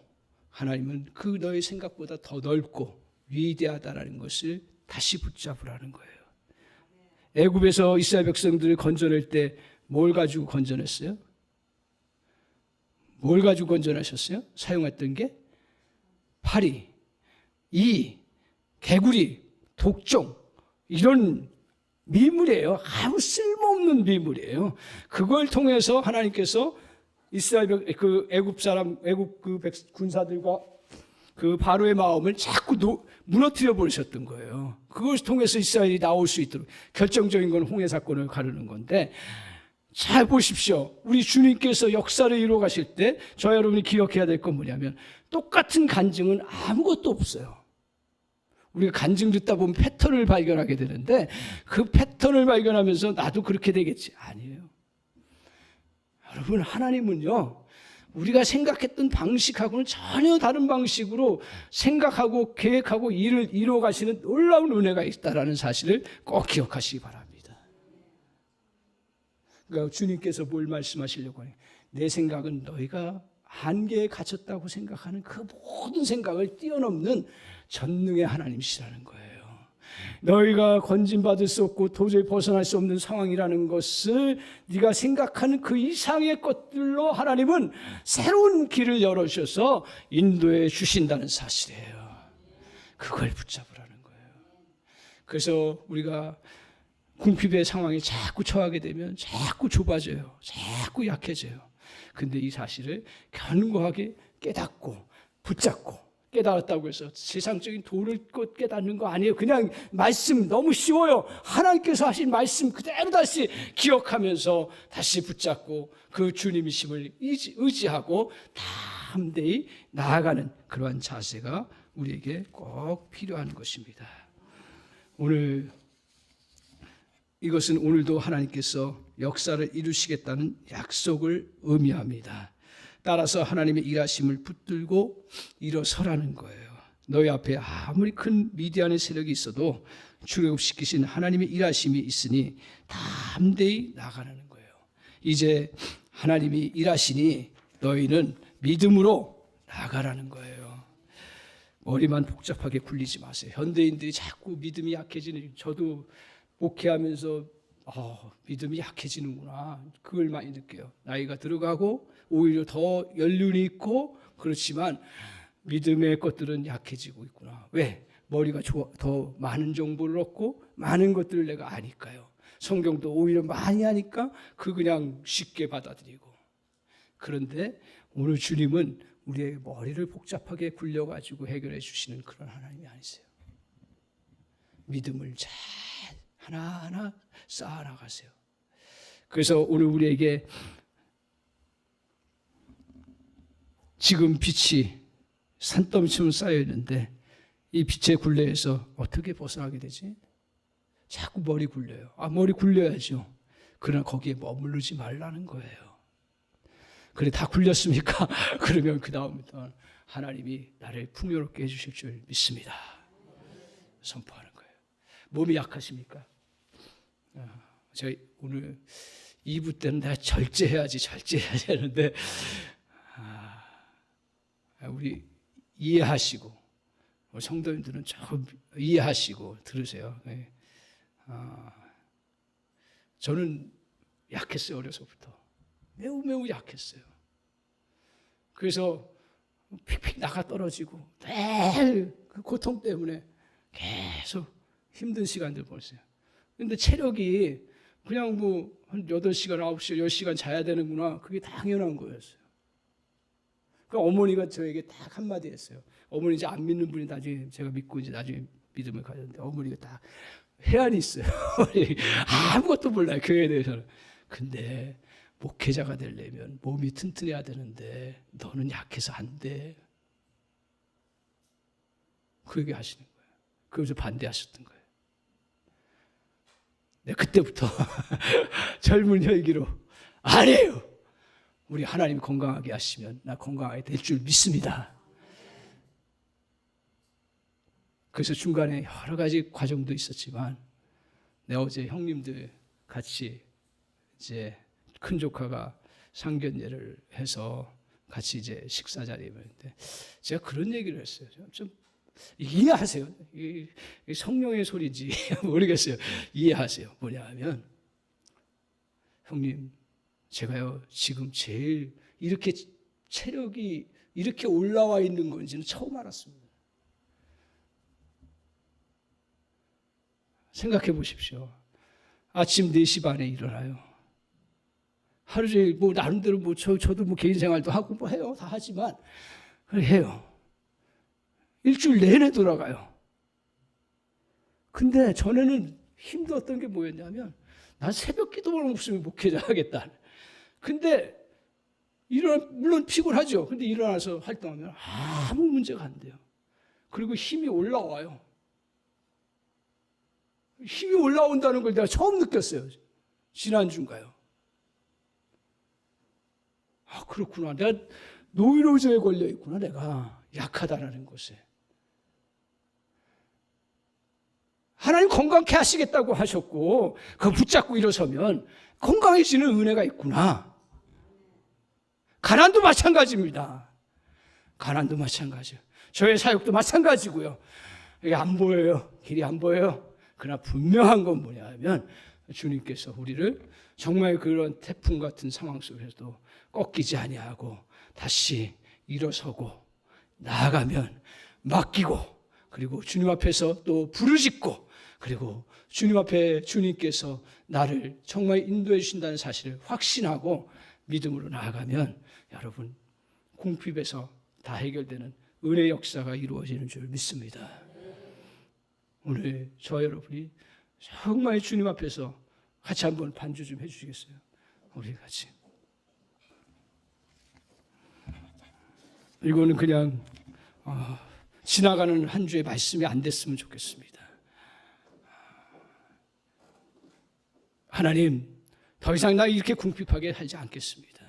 하나님은 그 너의 생각보다 더 넓고 위대하다라는 것을 다시 붙잡으라는 거예요. 애굽에서 이스라엘 백성들을 건져낼 때 뭘 가지고 건져냈어요? 뭘 가지고 건져내셨어요? 사용했던 게 파리, 이, 개구리, 독종, 이런 미물이에요. 아무 쓸모없는 미물이에요. 그걸 통해서 하나님께서 이스라엘 그 애굽 그 군사들과 그 바로의 마음을 자꾸 무너뜨려 버리셨던 거예요. 그것을 통해서 이스라엘이 나올 수 있도록 결정적인 건 홍해 사건을 가르는 건데, 잘 보십시오. 우리 주님께서 역사를 이루어 가실 때 저 여러분이 기억해야 될 건 뭐냐면, 똑같은 간증은 아무것도 없어요. 우리가 간증 듣다 보면 패턴을 발견하게 되는데, 그 패턴을 발견하면서 나도 그렇게 되겠지. 아니에요. 여러분, 하나님은요, 우리가 생각했던 방식하고는 전혀 다른 방식으로 생각하고 계획하고 일을 이루어 가시는 놀라운 은혜가 있다는 사실을 꼭 기억하시기 바랍니다. 그러니까 주님께서 뭘 말씀하시려고 해요? 내 생각은 너희가 한계에 갇혔다고 생각하는 그 모든 생각을 뛰어넘는 전능의 하나님이시라는 거예요. 너희가 건진받을 수 없고 도저히 벗어날 수 없는 상황이라는 것을 네가 생각하는 그 이상의 것들로 하나님은 새로운 길을 열어주셔서 인도해 주신다는 사실이에요. 그걸 붙잡으라는 거예요. 그래서 우리가 궁핍의 상황에 자꾸 처하게 되면 자꾸 좁아져요. 자꾸 약해져요. 근데 이 사실을 견고하게 깨닫고 붙잡고, 깨달았다고 해서 세상적인 도를 깨닫는 거 아니에요. 그냥 말씀 너무 쉬워요. 하나님께서 하신 말씀 그대로 다시 기억하면서 다시 붙잡고 그 주님이심을 의지하고 담대히 나아가는 그러한 자세가 우리에게 꼭 필요한 것입니다. 이것은 오늘도 하나님께서 역사를 이루시겠다는 약속을 의미합니다. 따라서 하나님의 일하심을 붙들고 일어서라는 거예요. 너희 앞에 아무리 큰 미디안의 세력이 있어도 출애굽시키신 하나님의 일하심이 있으니 담대히 나가라는 거예요. 이제 하나님이 일하시니 너희는 믿음으로 나가라는 거예요. 머리만 복잡하게 굴리지 마세요. 현대인들이 자꾸 믿음이 약해지는, 저도 목회하면서 믿음이 약해지는구나, 그걸 많이 느껴요. 나이가 들어가고 오히려 더 연륜이 있고 그렇지만 믿음의 것들은 약해지고 있구나. 왜? 머리가 더 많은 정보를 얻고 많은 것들을 내가 아니까요. 성경도 오히려 많이 하니까 그냥 쉽게 받아들이고. 그런데 오늘 주님은 우리의 머리를 복잡하게 굴려가지고 해결해 주시는 그런 하나님이 아니세요. 믿음을 잘 하나하나 쌓아나가세요. 그래서 오늘 우리에게 지금 빛이 산더미처럼 쌓여 있는데 이 빛의 굴레에서 어떻게 벗어나게 되지? 자꾸 머리 굴려요. 머리 굴려야죠. 그러나 거기에 머무르지 말라는 거예요. 그래, 다 굴렸습니까? 그러면 그 다음부터 하나님이 나를 풍요롭게 해주실 줄 믿습니다. 선포하는 거예요. 몸이 약하십니까? 저희 오늘 2부 때는 내가 절제해야지 하는데, 우리 이해하시고, 성도님들은 좀 이해하시고 들으세요. 저는 약했어요. 어려서부터 매우 약했어요. 그래서 픽픽 나가 떨어지고 매일 그 고통 때문에 계속 힘든 시간들 보냈어요. 근데 체력이 그냥 한 8시간, 9시간, 10시간 자야 되는구나, 그게 당연한 거였어요. 그 어머니가 저에게 딱 한마디 했어요. 어머니 이제 안 믿는 분이 나중에 제가 믿고 이제 나중에 믿음을 가졌는데, 어머니가 딱 해안이 있어요. 아무것도 몰라요, 교회에 대해서는. 근데 목회자가 되려면 몸이 튼튼해야 되는데 너는 약해서 안 돼. 그 얘기 하시는 거예요. 그래서 반대하셨던 거예요. 그때부터 젊은 혈기로 아니에요. 우리 하나님이 건강하게 하시면 나 건강하게 될 줄 믿습니다. 그래서 중간에 여러 가지 과정도 있었지만 내 어제 형님들 같이 이제 큰 조카가 상견례를 해서 같이 이제 식사 자리에 있는데 제가 그런 얘기를 했어요. 좀 이해하세요. 이 성령의 소리인지 모르겠어요. 이해하세요. 뭐냐 하면 형님 제가요 지금 제일 이렇게 체력이 이렇게 올라와 있는 건지는 처음 알았습니다. 생각해 보십시오. 아침 4시 반에 일어나요. 하루 종일 뭐 나름대로 뭐 저도 뭐 개인 생활도 하고 뭐 해요. 다 하지만 해요. 일주일 내내 돌아가요. 근데 전에는 힘들었던 게 뭐였냐면 난 새벽 기도만 없으면 목회자 하겠다. 근데 물론 피곤하죠. 근데 일어나서 활동하면 아무 문제가 안 돼요. 그리고 힘이 올라와요. 힘이 올라온다는 걸 내가 처음 느꼈어요. 지난주인가요? 아, 그렇구나. 내가 노이로제에 걸려 있구나. 내가 약하다라는 것에. 하나님 건강케 하시겠다고 하셨고 그거 붙잡고 일어서면 건강해지는 은혜가 있구나. 가난도 마찬가지입니다. 가난도 마찬가지예요. 저의 사역도 마찬가지고요. 이게 안 보여요. 길이 안 보여요. 그러나 분명한 건 뭐냐 하면 주님께서 우리를 정말 그런 태풍 같은 상황 속에서도 꺾이지 아니하고 다시 일어서고 나아가면 맡기고 그리고 주님 앞에서 또 부르짖고 그리고 주님 앞에 주님께서 나를 정말 인도해 주신다는 사실을 확신하고 믿음으로 나아가면 여러분 궁핍에서 다 해결되는 은혜의 역사가 이루어지는 줄 믿습니다. 오늘 저와 여러분이 정말 주님 앞에서 같이 한번 반주 좀 해주시겠어요? 우리 같이. 이거는 그냥 지나가는 한 주의 말씀이 안 됐으면 좋겠습니다. 하나님, 더 이상 나 이렇게 궁핍하게 살지 않겠습니다.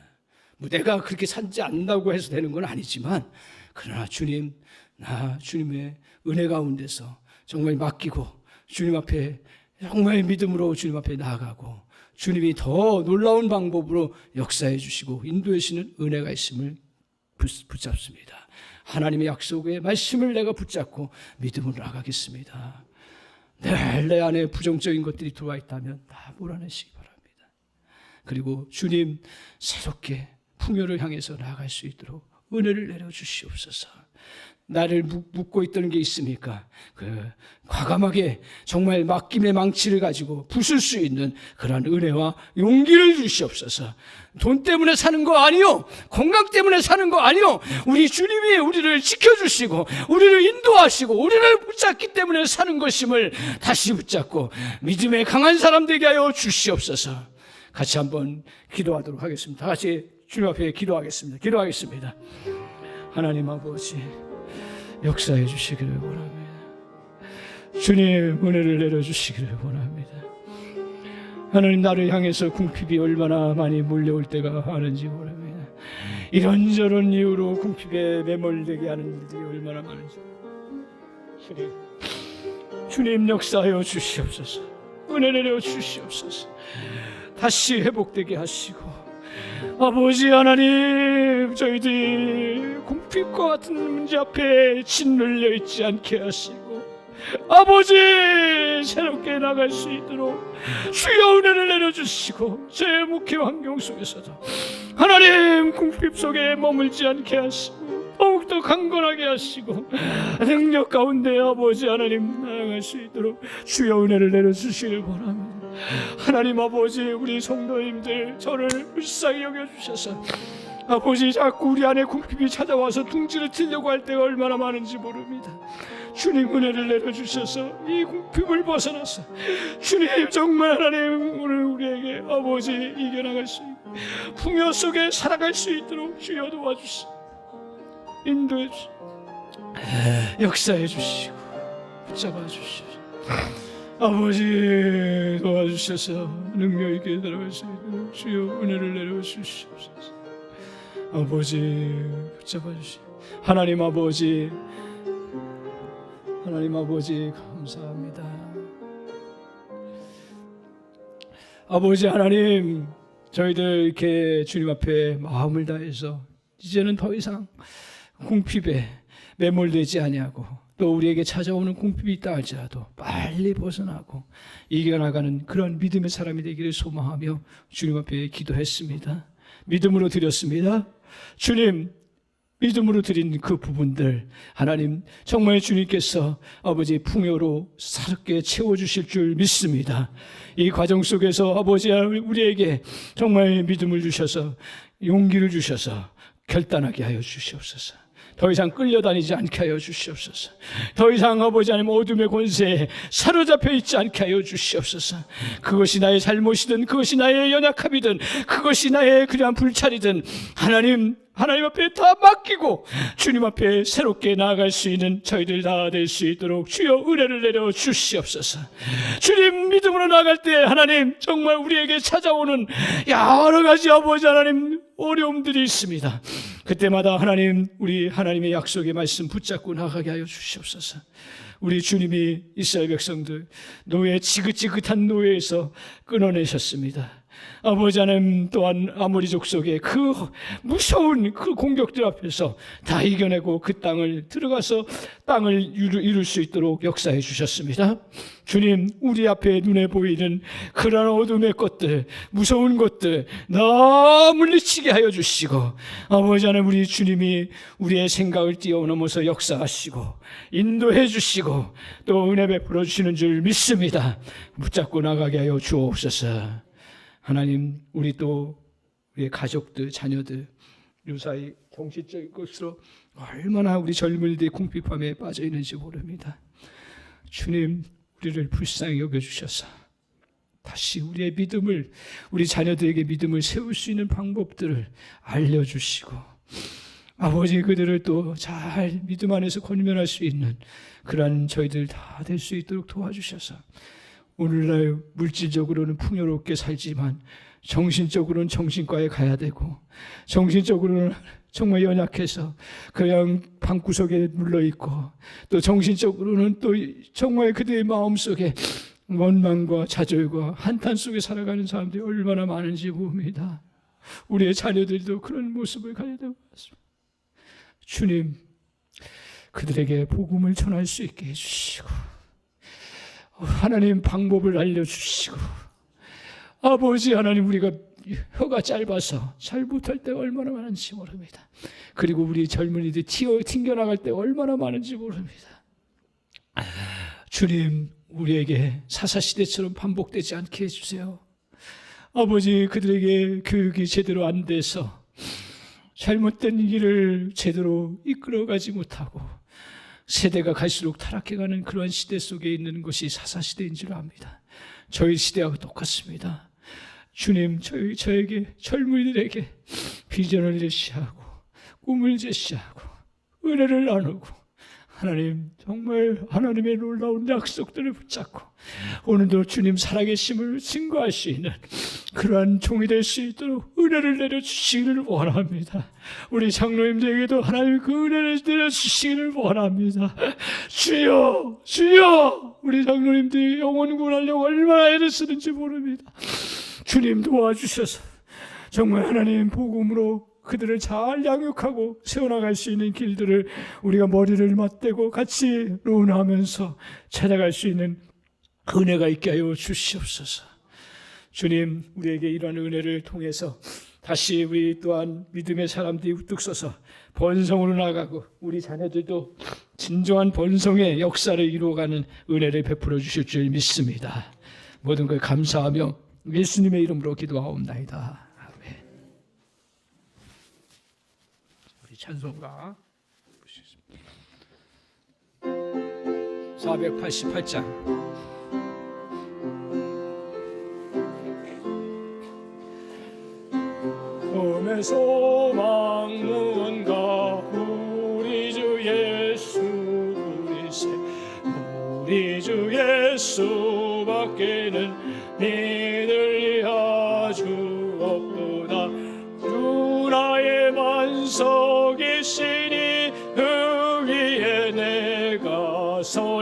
뭐 내가 그렇게 살지 않는다고 해서 되는 건 아니지만 그러나 주님, 나 주님의 은혜 가운데서 정말 맡기고 주님 앞에 정말 믿음으로 주님 앞에 나아가고 주님이 더 놀라운 방법으로 역사해 주시고 인도해 주시는 은혜가 있음을 붙잡습니다. 하나님의 약속의 말씀을 내가 붙잡고 믿음으로 나가겠습니다. 내 안에 부정적인 것들이 들어와 있다면 다 몰아내시기 바랍니다. 그리고 주님 새롭게 풍요를 향해서 나아갈 수 있도록 은혜를 내려주시옵소서. 나를 묶고 있던 게 있습니까? 과감하게 정말 맡김의 망치를 가지고 부술 수 있는 그러한 은혜와 용기를 주시옵소서. 돈 때문에 사는 거 아니요, 건강 때문에 사는 거 아니요, 우리 주님이 우리를 지켜주시고 우리를 인도하시고 우리를 붙잡기 때문에 사는 것임을 다시 붙잡고 믿음의 강한 사람 되게 하여 주시옵소서. 같이 한번 기도하도록 하겠습니다. 다 같이 주님 앞에 기도하겠습니다. 하나님 아버지, 역사해 주시기를 원합니다. 주님 은혜를 내려주시기를 원합니다. 하나님, 나를 향해서 궁핍이 얼마나 많이 몰려올 때가 많은지 모릅니다. 이런저런 이유로 궁핍에 매몰되게 하는 일들이 얼마나 많은지. 주님 역사하여 주시옵소서. 은혜 내려 주시옵소서. 다시 회복되게 하시고 아버지 하나님, 저희들이 궁핍과 같은 문제 앞에 짓눌려 있지 않게 하시고 아버지 새롭게 나갈 수 있도록 주여 은혜를 내려주시고 제 목회 환경 속에서도 하나님 궁핍 속에 머물지 않게 하시고 더욱더 강건하게 하시고 능력 가운데 아버지 하나님 나아갈 수 있도록 주여 은혜를 내려주시길 원합니다. 하나님 아버지, 우리 성도님들 저를 불쌍히 여겨주셔서 아버지 자꾸 우리 안에 궁핍이 찾아와서 둥지를 트려고 할 때가 얼마나 많은지 모릅니다. 주님 은혜를 내려주셔서 이 궁핍을 벗어나서 주님 정말 하나님 오늘 우리에게 아버지 이겨나갈 수 있고 풍요 속에 살아갈 수 있도록 주여 도와주시고 인도해 주시고 역사해 주시고 붙잡아 주시고 아버지 도와주셔서 능력 있게 들어갈 수 있도록 주여 은혜를 내려주시옵소서. 아버지 붙잡아 주시고 하나님 아버지 하나님 아버지 감사합니다. 아버지 하나님, 저희들 이렇게 주님 앞에 마음을 다해서 이제는 더 이상 궁핍에 매몰되지 아니하고, 또 우리에게 찾아오는 궁핍이 있다 할지라도 빨리 벗어나고 이겨나가는 그런 믿음의 사람이 되기를 소망하며 주님 앞에 기도했습니다. 믿음으로 드렸습니다. 주님, 믿음으로 드린 그 부분들 하나님 정말 주님께서 아버지 풍요로 사롭게 채워주실 줄 믿습니다. 이 과정 속에서 아버지 우리에게 정말 믿음을 주셔서 용기를 주셔서 결단하게 하여 주시옵소서. 더 이상 끌려다니지 않게 하여 주시옵소서. 더 이상 아버지 하나님 어둠의 권세에 사로잡혀 있지 않게 하여 주시옵소서. 그것이 나의 잘못이든 그것이 나의 연약함이든 그것이 나의 그러한 불찰이든 하나님 앞에 다 맡기고 주님 앞에 새롭게 나아갈 수 있는 저희들 다 될 수 있도록 주여 은혜를 내려 주시옵소서. 주님 믿음으로 나아갈 때 하나님 정말 우리에게 찾아오는 여러 가지 아버지 하나님 어려움들이 있습니다. 그때마다 하나님 우리 하나님의 약속의 말씀 붙잡고 나가게 하여 주시옵소서. 우리 주님이 이스라엘 백성들 지긋지긋한 노예에서 끊어내셨습니다. 아버지 하나님 또한 아모리 족속의 그 무서운 그 공격들 앞에서 다 이겨내고 그 땅을 들어가서 땅을 이룰 수 있도록 역사해 주셨습니다. 주님, 우리 앞에 눈에 보이는 그런 어둠의 것들, 무서운 것들 다 물리치게 하여 주시고, 아버지 하나님 우리 주님이 우리의 생각을 뛰어넘어서 역사하시고 인도해 주시고 또 은혜 베풀어 주시는 줄 믿습니다. 붙잡고 나가게 하여 주옵소서. 하나님, 우리의 가족들, 자녀들 요사이 정신적인 것으로 얼마나 우리 젊은이들이 궁핍함에 빠져 있는지 모릅니다. 주님, 우리를 불쌍히 여겨주셔서 다시 우리의 믿음을, 우리 자녀들에게 믿음을 세울 수 있는 방법들을 알려주시고, 아버지 그들을 또 잘 믿음 안에서 권면할 수 있는 그러한 저희들 다 될 수 있도록 도와주셔서 오늘날 물질적으로는 풍요롭게 살지만 정신적으로는 정신과에 가야 되고, 정신적으로는 정말 연약해서 그냥 방구석에 눌러있고, 또 정신적으로는 또 정말 그들의 마음속에 원망과 좌절과 한탄 속에 살아가는 사람들이 얼마나 많은지 봅니다. 우리의 자녀들도 그런 모습을 가져야 되고 있습니다. 주님, 그들에게 복음을 전할 수 있게 해주시고 하나님 방법을 알려주시고, 아버지 하나님 우리가 혀가 짧아서 잘 못할 때가 얼마나 많은지 모릅니다. 그리고 우리 젊은이들이 튕겨나갈 때가 얼마나 많은지 모릅니다. 주님, 우리에게 사사시대처럼 반복되지 않게 해주세요. 아버지, 그들에게 교육이 제대로 안 돼서 잘못된 길을 제대로 이끌어가지 못하고 세대가 갈수록 타락해가는 그러한 시대 속에 있는 것이 사사시대인 줄 압니다. 저희 시대하고 똑같습니다. 주님, 저에게 젊은이들에게 비전을 제시하고 꿈을 제시하고 은혜를 나누고 하나님 정말 하나님의 놀라운 약속들을 붙잡고 오늘도 주님 살아계심을 증거할 수 있는 그러한 종이 될 수 있도록 은혜를 내려주시기를 원합니다. 우리 장로님들에게도 하나님 그 은혜를 내려주시기를 원합니다. 주여, 주여, 우리 장로님들이 영혼 구원하려고 얼마나 애를 쓰는지 모릅니다. 주님 도와주셔서 정말 하나님 복음으로 그들을 잘 양육하고 세워나갈 수 있는 길들을 우리가 머리를 맞대고 같이 논하면서 찾아갈 수 있는 은혜가 있게 하여 주시옵소서. 주님, 우리에게 이러한 은혜를 통해서 다시 우리 또한 믿음의 사람들이 우뚝 서서 번성으로 나가고 우리 자녀들도 진정한 번성의 역사를 이루어가는 은혜를 베풀어 주실 줄 믿습니다. 모든 걸 감사하며 예수님의 이름으로 기도하옵나이다. 찬송가 488장 꿈의 소망 무언가 우리 주 예수 그리스도 우리 주 예수밖에는 믿을 아주 없도다. 주 나의 만석이시니 그 위에 내가 서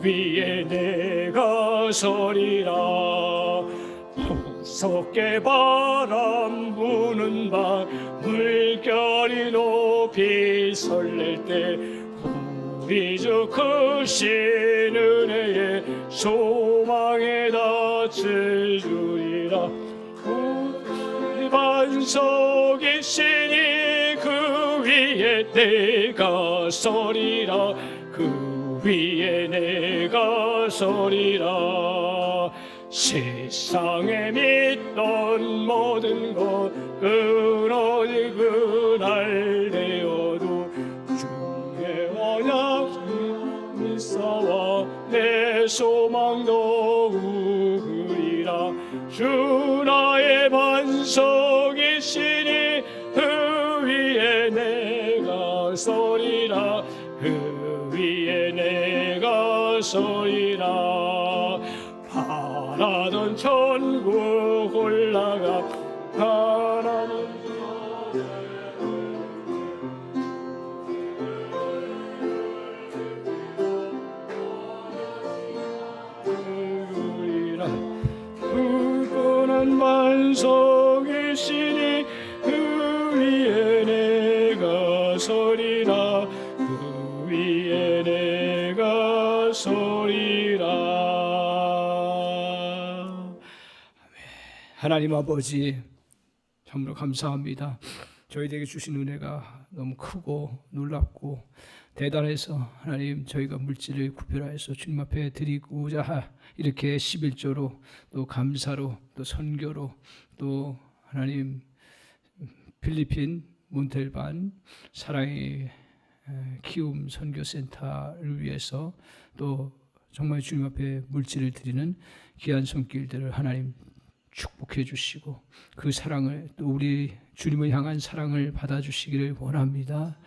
위에 내가 서리라. 무섭게 바람 부는 밤 물결이 높이 설렐 때 우리 주 크신 은혜에 소망에 닿을 줄이라. 우리 반석이시니 그 위에 내가 서리라. 그 위에 내가 서리라. 세상에 믿던 모든 것 끊어지고 날되어도 주의 언약 믿사와 내 소망도 우으리라. 주 나의 반석이시니 그 위에 내가 서리라. 그 위에 내가 서리라. 바라던 천국 올라가 바라는 우리라. 굳건한 반석이시니 그 위에 내가 서리라. 그 위에 내가 서리라. 하나님 아버지, 정말 감사합니다. 저희에게 주신 은혜가 너무 크고 놀랍고 대단해서 하나님, 저희가 물질을 구별하여서 주님 앞에 드리고자 이렇게 11조로 또 감사로 또 선교로 또 하나님 필리핀 몬텔반 사랑의 키움 선교센터를 위해서 또 정말 주님 앞에 물질을 드리는 귀한 손길들을 하나님 축복해 주시고 그 사랑을 또 우리 주님을 향한 사랑을 받아주시기를 원합니다.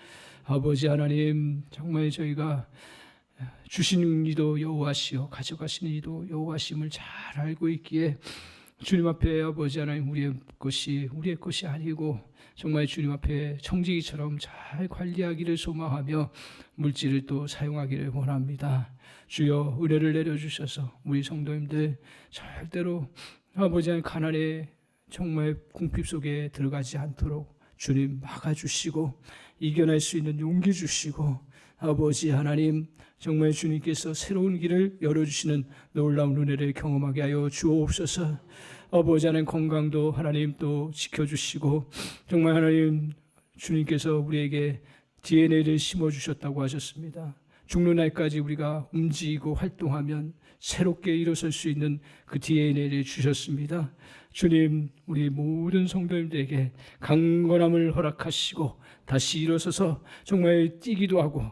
아버지 하나님, 정말 저희가 주시는 이도 여호와시요 가져가시는 이도 여호와심을 잘 알고 있기에 주님 앞에 아버지 하나님, 우리의 것이 아니고 정말 주님 앞에 청지기처럼 잘 관리하기를 소망하며 물질을 또 사용하기를 원합니다. 주여 은혜를 내려주셔서 우리 성도님들 절대로 아버지 하나님 가난의 정말 궁핍 속에 들어가지 않도록 주님 막아주시고 이겨낼 수 있는 용기 주시고 아버지 하나님, 정말 주님께서 새로운 길을 열어주시는 놀라운 은혜를 경험하게 하여 주옵소서. 아버지 하나님, 건강도 하나님 또 지켜주시고 정말 하나님, 주님께서 우리에게 DNA를 심어주셨다고 하셨습니다. 죽는 날까지 우리가 움직이고 활동하면 새롭게 일어설 수 있는 그 DNA를 주셨습니다. 주님, 우리 모든 성도님들에게 강건함을 허락하시고 다시 일어서서 정말 뛰기도 하고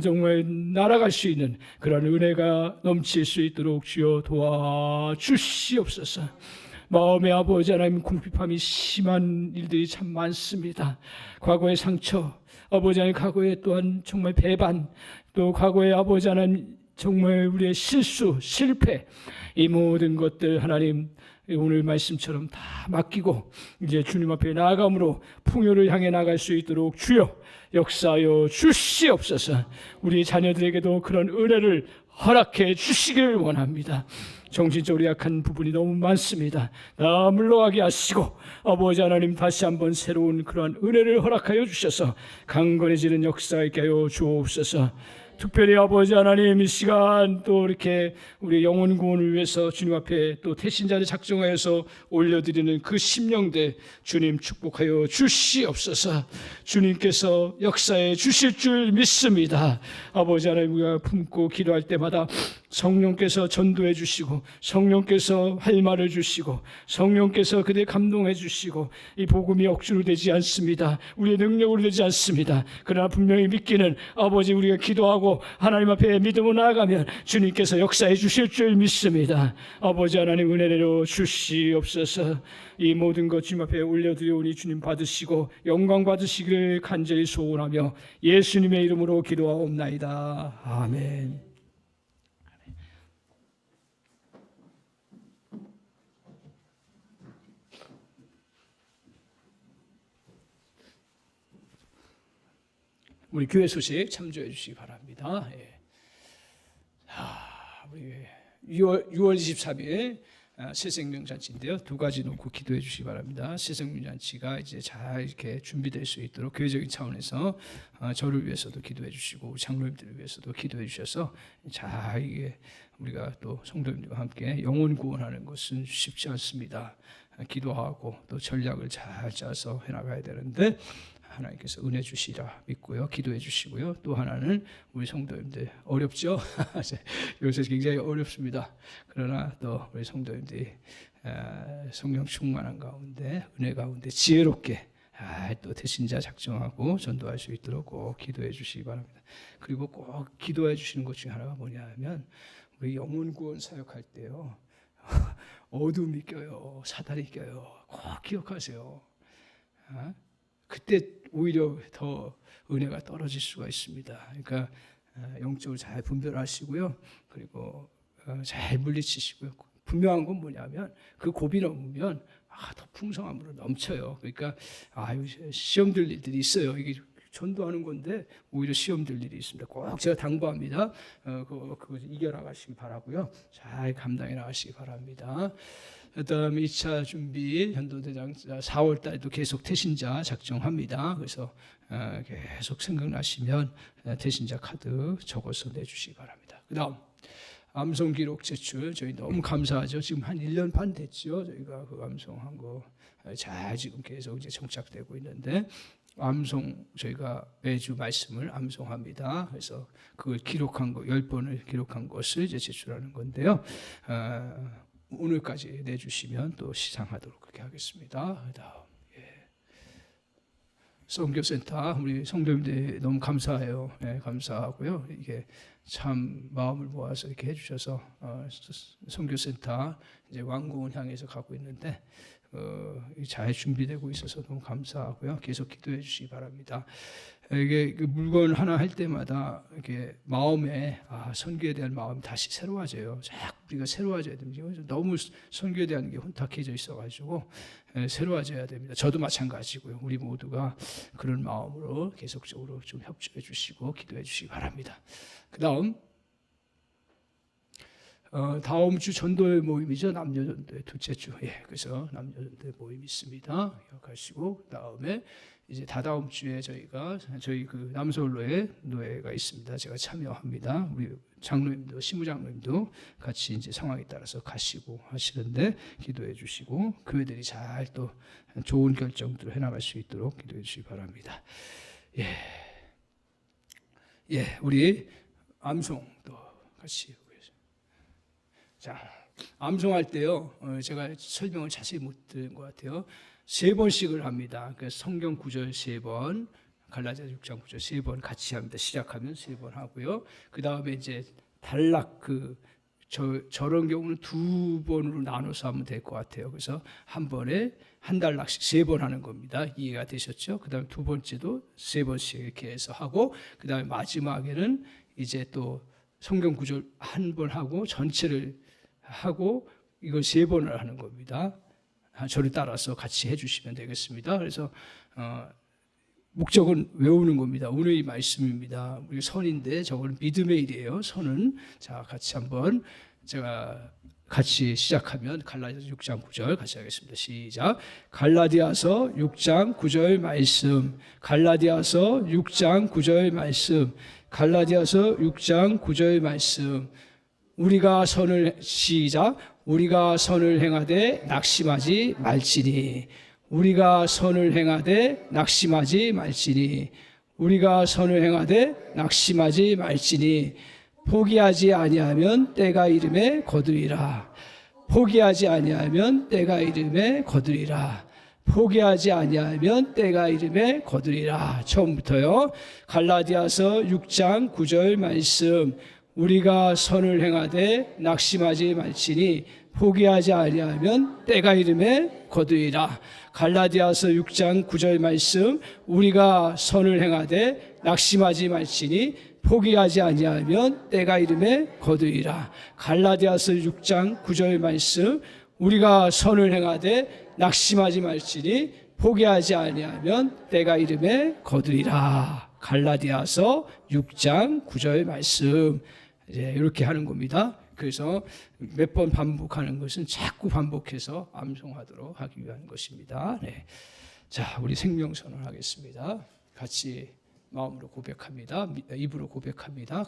정말 날아갈 수 있는 그런 은혜가 넘칠 수 있도록 주여 도와주시옵소서. 마음의 아버지 하나님, 궁핍함이 심한 일들이 참 많습니다. 과거의 상처, 아버지 하나님, 과거에 또한 정말 배반, 또 과거의 아버지 하나님 정말 우리의 실수, 실패, 이 모든 것들 하나님 오늘 말씀처럼 다 맡기고 이제 주님 앞에 나아감으로 풍요를 향해 나갈 수 있도록 주여 역사하여 주시옵소서. 우리 자녀들에게도 그런 은혜를 허락해 주시기를 원합니다. 정신적으로 약한 부분이 너무 많습니다. 다 물러가게 하시고 아버지 하나님, 다시 한번 새로운 그러한 은혜를 허락하여 주셔서 강건해지는 역사 있게 하여 주옵소서. 특별히 아버지 하나님, 이 시간 또 이렇게 우리 영혼 구원을 위해서 주님 앞에 또 태신자를 작정하여서 올려드리는 그 심령들 주님 축복하여 주시옵소서. 주님께서 역사해 주실 줄 믿습니다. 아버지 하나님, 우리가 품고 기도할 때마다 성령께서 전도해 주시고 성령께서 할 말을 주시고 성령께서 그대 감동해 주시고 이 복음이 억지로 되지 않습니다. 우리의 능력으로 되지 않습니다. 그러나 분명히 믿기는 아버지, 우리가 기도하고 하나님 앞에 믿음으로 나아가면 주님께서 역사해 주실 줄 믿습니다. 아버지 하나님, 은혜 내려 주시옵소서. 이 모든 것 주님 앞에 올려드려오니 주님 받으시고 영광 받으시기를 간절히 소원하며 예수님의 이름으로 기도하옵나이다. 아멘. 우리 교회 소식 참조해 주시기 바랍니다. 예. 우리 6월 23일 새생명잔치인데요. 두 가지 놓고 기도해 주시기 바랍니다. 새생명잔치가 이제 잘 이렇게 준비될 수 있도록 교회적인 차원에서 저를 위해서도 기도해 주시고 장로님들을 위해서도 기도해 주셔서 잘 이게 우리가 또 성도님들과 함께 영혼 구원하는 것은 쉽지 않습니다. 기도하고 또 전략을 잘 짜서 해나가야 되는데 하나님께서 은혜 주시라 믿고요. 기도해 주시고요. 또 하나는 우리 성도님들 어렵죠? 요새 굉장히 어렵습니다. 그러나 또 우리 성도님들이 성령 충만한 가운데 은혜 가운데 지혜롭게 또 대신자 작정하고 전도할 수 있도록 꼭 기도해 주시기 바랍니다. 그리고 꼭 기도해 주시는 것 중에 하나가 뭐냐 하면 우리 영혼 구원 사역할 때요. 어둠이 껴요. 사단이 껴요. 꼭 기억하세요. 그때 오히려 더 은혜가 떨어질 수가 있습니다. 그러니까 영적으로 잘 분별하시고요. 그리고 잘 물리치시고요. 분명한 건 뭐냐면 그 고비 넘으면 더 풍성함으로 넘쳐요. 그러니까 시험 들 일들이 있어요. 이게 전도하는 건데 오히려 시험 들 일이 있습니다. 꼭 제가 당부합니다. 그거 이겨나가시기 바라고요. 잘 감당해 나가시기 바랍니다. 그다음 2차 준비 전도대장 4월 달에도 계속 태신자 작정합니다. 그래서 계속 생각나시면 태신자 카드 적어서 내주시기 바랍니다. 그다음 암송 기록 제출 저희 너무 감사하죠. 지금 한 1년 반 됐죠. 저희가 그 암송한 거 잘 지금 계속 이제 정착되고 있는데 암송 저희가 매주 말씀을 암송합니다. 그래서 그걸 기록한 거 10번을 기록한 것을 이제 제출하는 건데요. 오늘까지 내주시면 또 시상하도록 그렇게 하겠습니다. 그다음 선교센터 우리 성도님들 너무 감사해요. 감사하고요. 이게 참 마음을 모아서 이렇게 해주셔서 선교센터 이제 완공을 향해서 가고 있는데 잘 준비되고 있어서 너무 감사하고요. 계속 기도해 주시기 바랍니다. 이게 물건 하나 할 때마다 이렇게 마음에 선교에 대한 마음이 다시 새로워져요. 자꾸 우리가 새로워져야 됩니다. 너무 선교에 대한 게 혼탁해져 있어가지고 새로워져야 됩니다. 저도 마찬가지고요. 우리 모두가 그런 마음으로 계속적으로 좀 협조해 주시고 기도해 주시기 바랍니다. 그다음 다음 주 전도회 모임이죠. 남녀전도회 둘째 주. 그래서 남녀전도회 모임이 있습니다. 기억하시고 그다음에 이제 다다음 주에 저희 그 남서울로에 노예가 있습니다. 제가 참여합니다. 우리 장로님도 시무장로님도 같이 이제 상황에 따라서 가시고 하시는데 기도해 주시고 교회들이 잘 또 좋은 결정들을 해나갈 수 있도록 기도해 주시기 바랍니다. 우리 암송도 같이. 자, 암송할 때요. 제가 설명을 자세히 못 드린 것 같아요. 3번씩을 합니다. 그래서 성경 구절 3번, 갈라디아서 6장 9절 3번 같이 합니다. 시작하면 3번 하고요. 그 다음에 이제 단락 저런 경우는 2번으로 나눠서 하면 될 것 같아요. 그래서 한 번에 한 단락씩 3번 하는 겁니다. 이해가 되셨죠? 그 다음에 두 번째도 3번씩 이렇게 해서 하고, 그 다음에 마지막에는 이제 또 성경 구절 한 번 하고 전체를 하고 이걸 3번을 하는 겁니다. 저를 따라서 같이 해주시면 되겠습니다. 그래서 목적은 외우는 겁니다. 오늘의 말씀입니다. 우리 선인데 저거는 믿음의 일이에요. 선은 자 같이 한번 제가 같이 시작하면 갈라디아서 6장 9절 같이 하겠습니다. 시작. 갈라디아서 6장 9절 말씀. 갈라디아서 6장 9절 말씀. 갈라디아서 6장 9절 말씀. 우리가 선을 시작. 우리가 선을 행하되 낙심하지 말지니. 우리가 선을 행하되 낙심하지 말지니. 우리가 선을 행하되 낙심하지 말지니. 포기하지 아니하면 때가 이름에 거두리라. 포기하지 아니하면 때가 이름에 거두리라. 포기하지 아니하면 때가 이름에 거두리라. 처음부터요. 갈라디아서 6장 9절 말씀. 우리가 선을 행하되 낙심하지 말지니 포기하지 아니하면 때가 이름에 거두리라. 갈라디아서 6장 9절 말씀. 우리가 선을 행하되 낙심하지 말지니 포기하지 아니하면 때가 이름에 거두리라. 갈라디아서 6장 9절 말씀. 우리가 선을 행하되 낙심하지 말지니 포기하지 아니하면 때가 이름에 거두리라. 갈라디아서 6장 9절 말씀. 이제 이렇게 하는 겁니다. 그래서 몇 번 반복하는 것은 자꾸 반복해서 암송하도록 하기 위한 것입니다. 네. 자, 우리 생명선언 하겠습니다. 같이 마음으로 고백합니다. 입으로 고백합니다.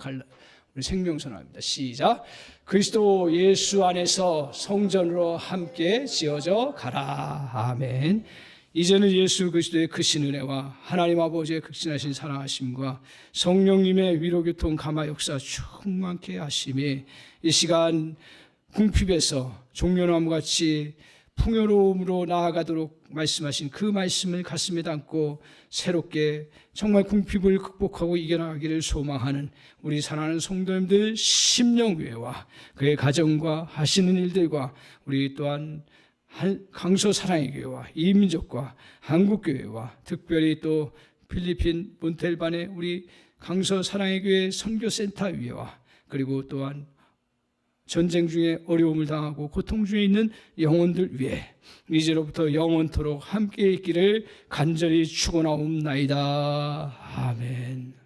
우리 생명선언합니다. 시작. 그리스도 예수 안에서 성전으로 함께 지어져 가라. 아멘. 이제는 예수 그리스도의 크신 은혜와 하나님 아버지의 극진하신 사랑하심과 성령님의 위로교통 감화 역사 충만케 하심이 이 시간 궁핍에서 종려나무같이 풍요로움으로 나아가도록 말씀하신 그 말씀을 가슴에 담고 새롭게 정말 궁핍을 극복하고 이겨나가기를 소망하는 우리 사랑하는 성도님들 심령교회와 그의 가정과 하시는 일들과 우리 또한 강서 사랑의 교회와 이민족과 한국교회와 특별히 또 필리핀 몬텔반의 우리 강서 사랑의 교회 선교센터위와 그리고 또한 전쟁 중에 어려움을 당하고 고통 중에 있는 영혼들 위해 이제로부터 영원토록 함께 있기를 간절히 축원하옵나이다. 아멘.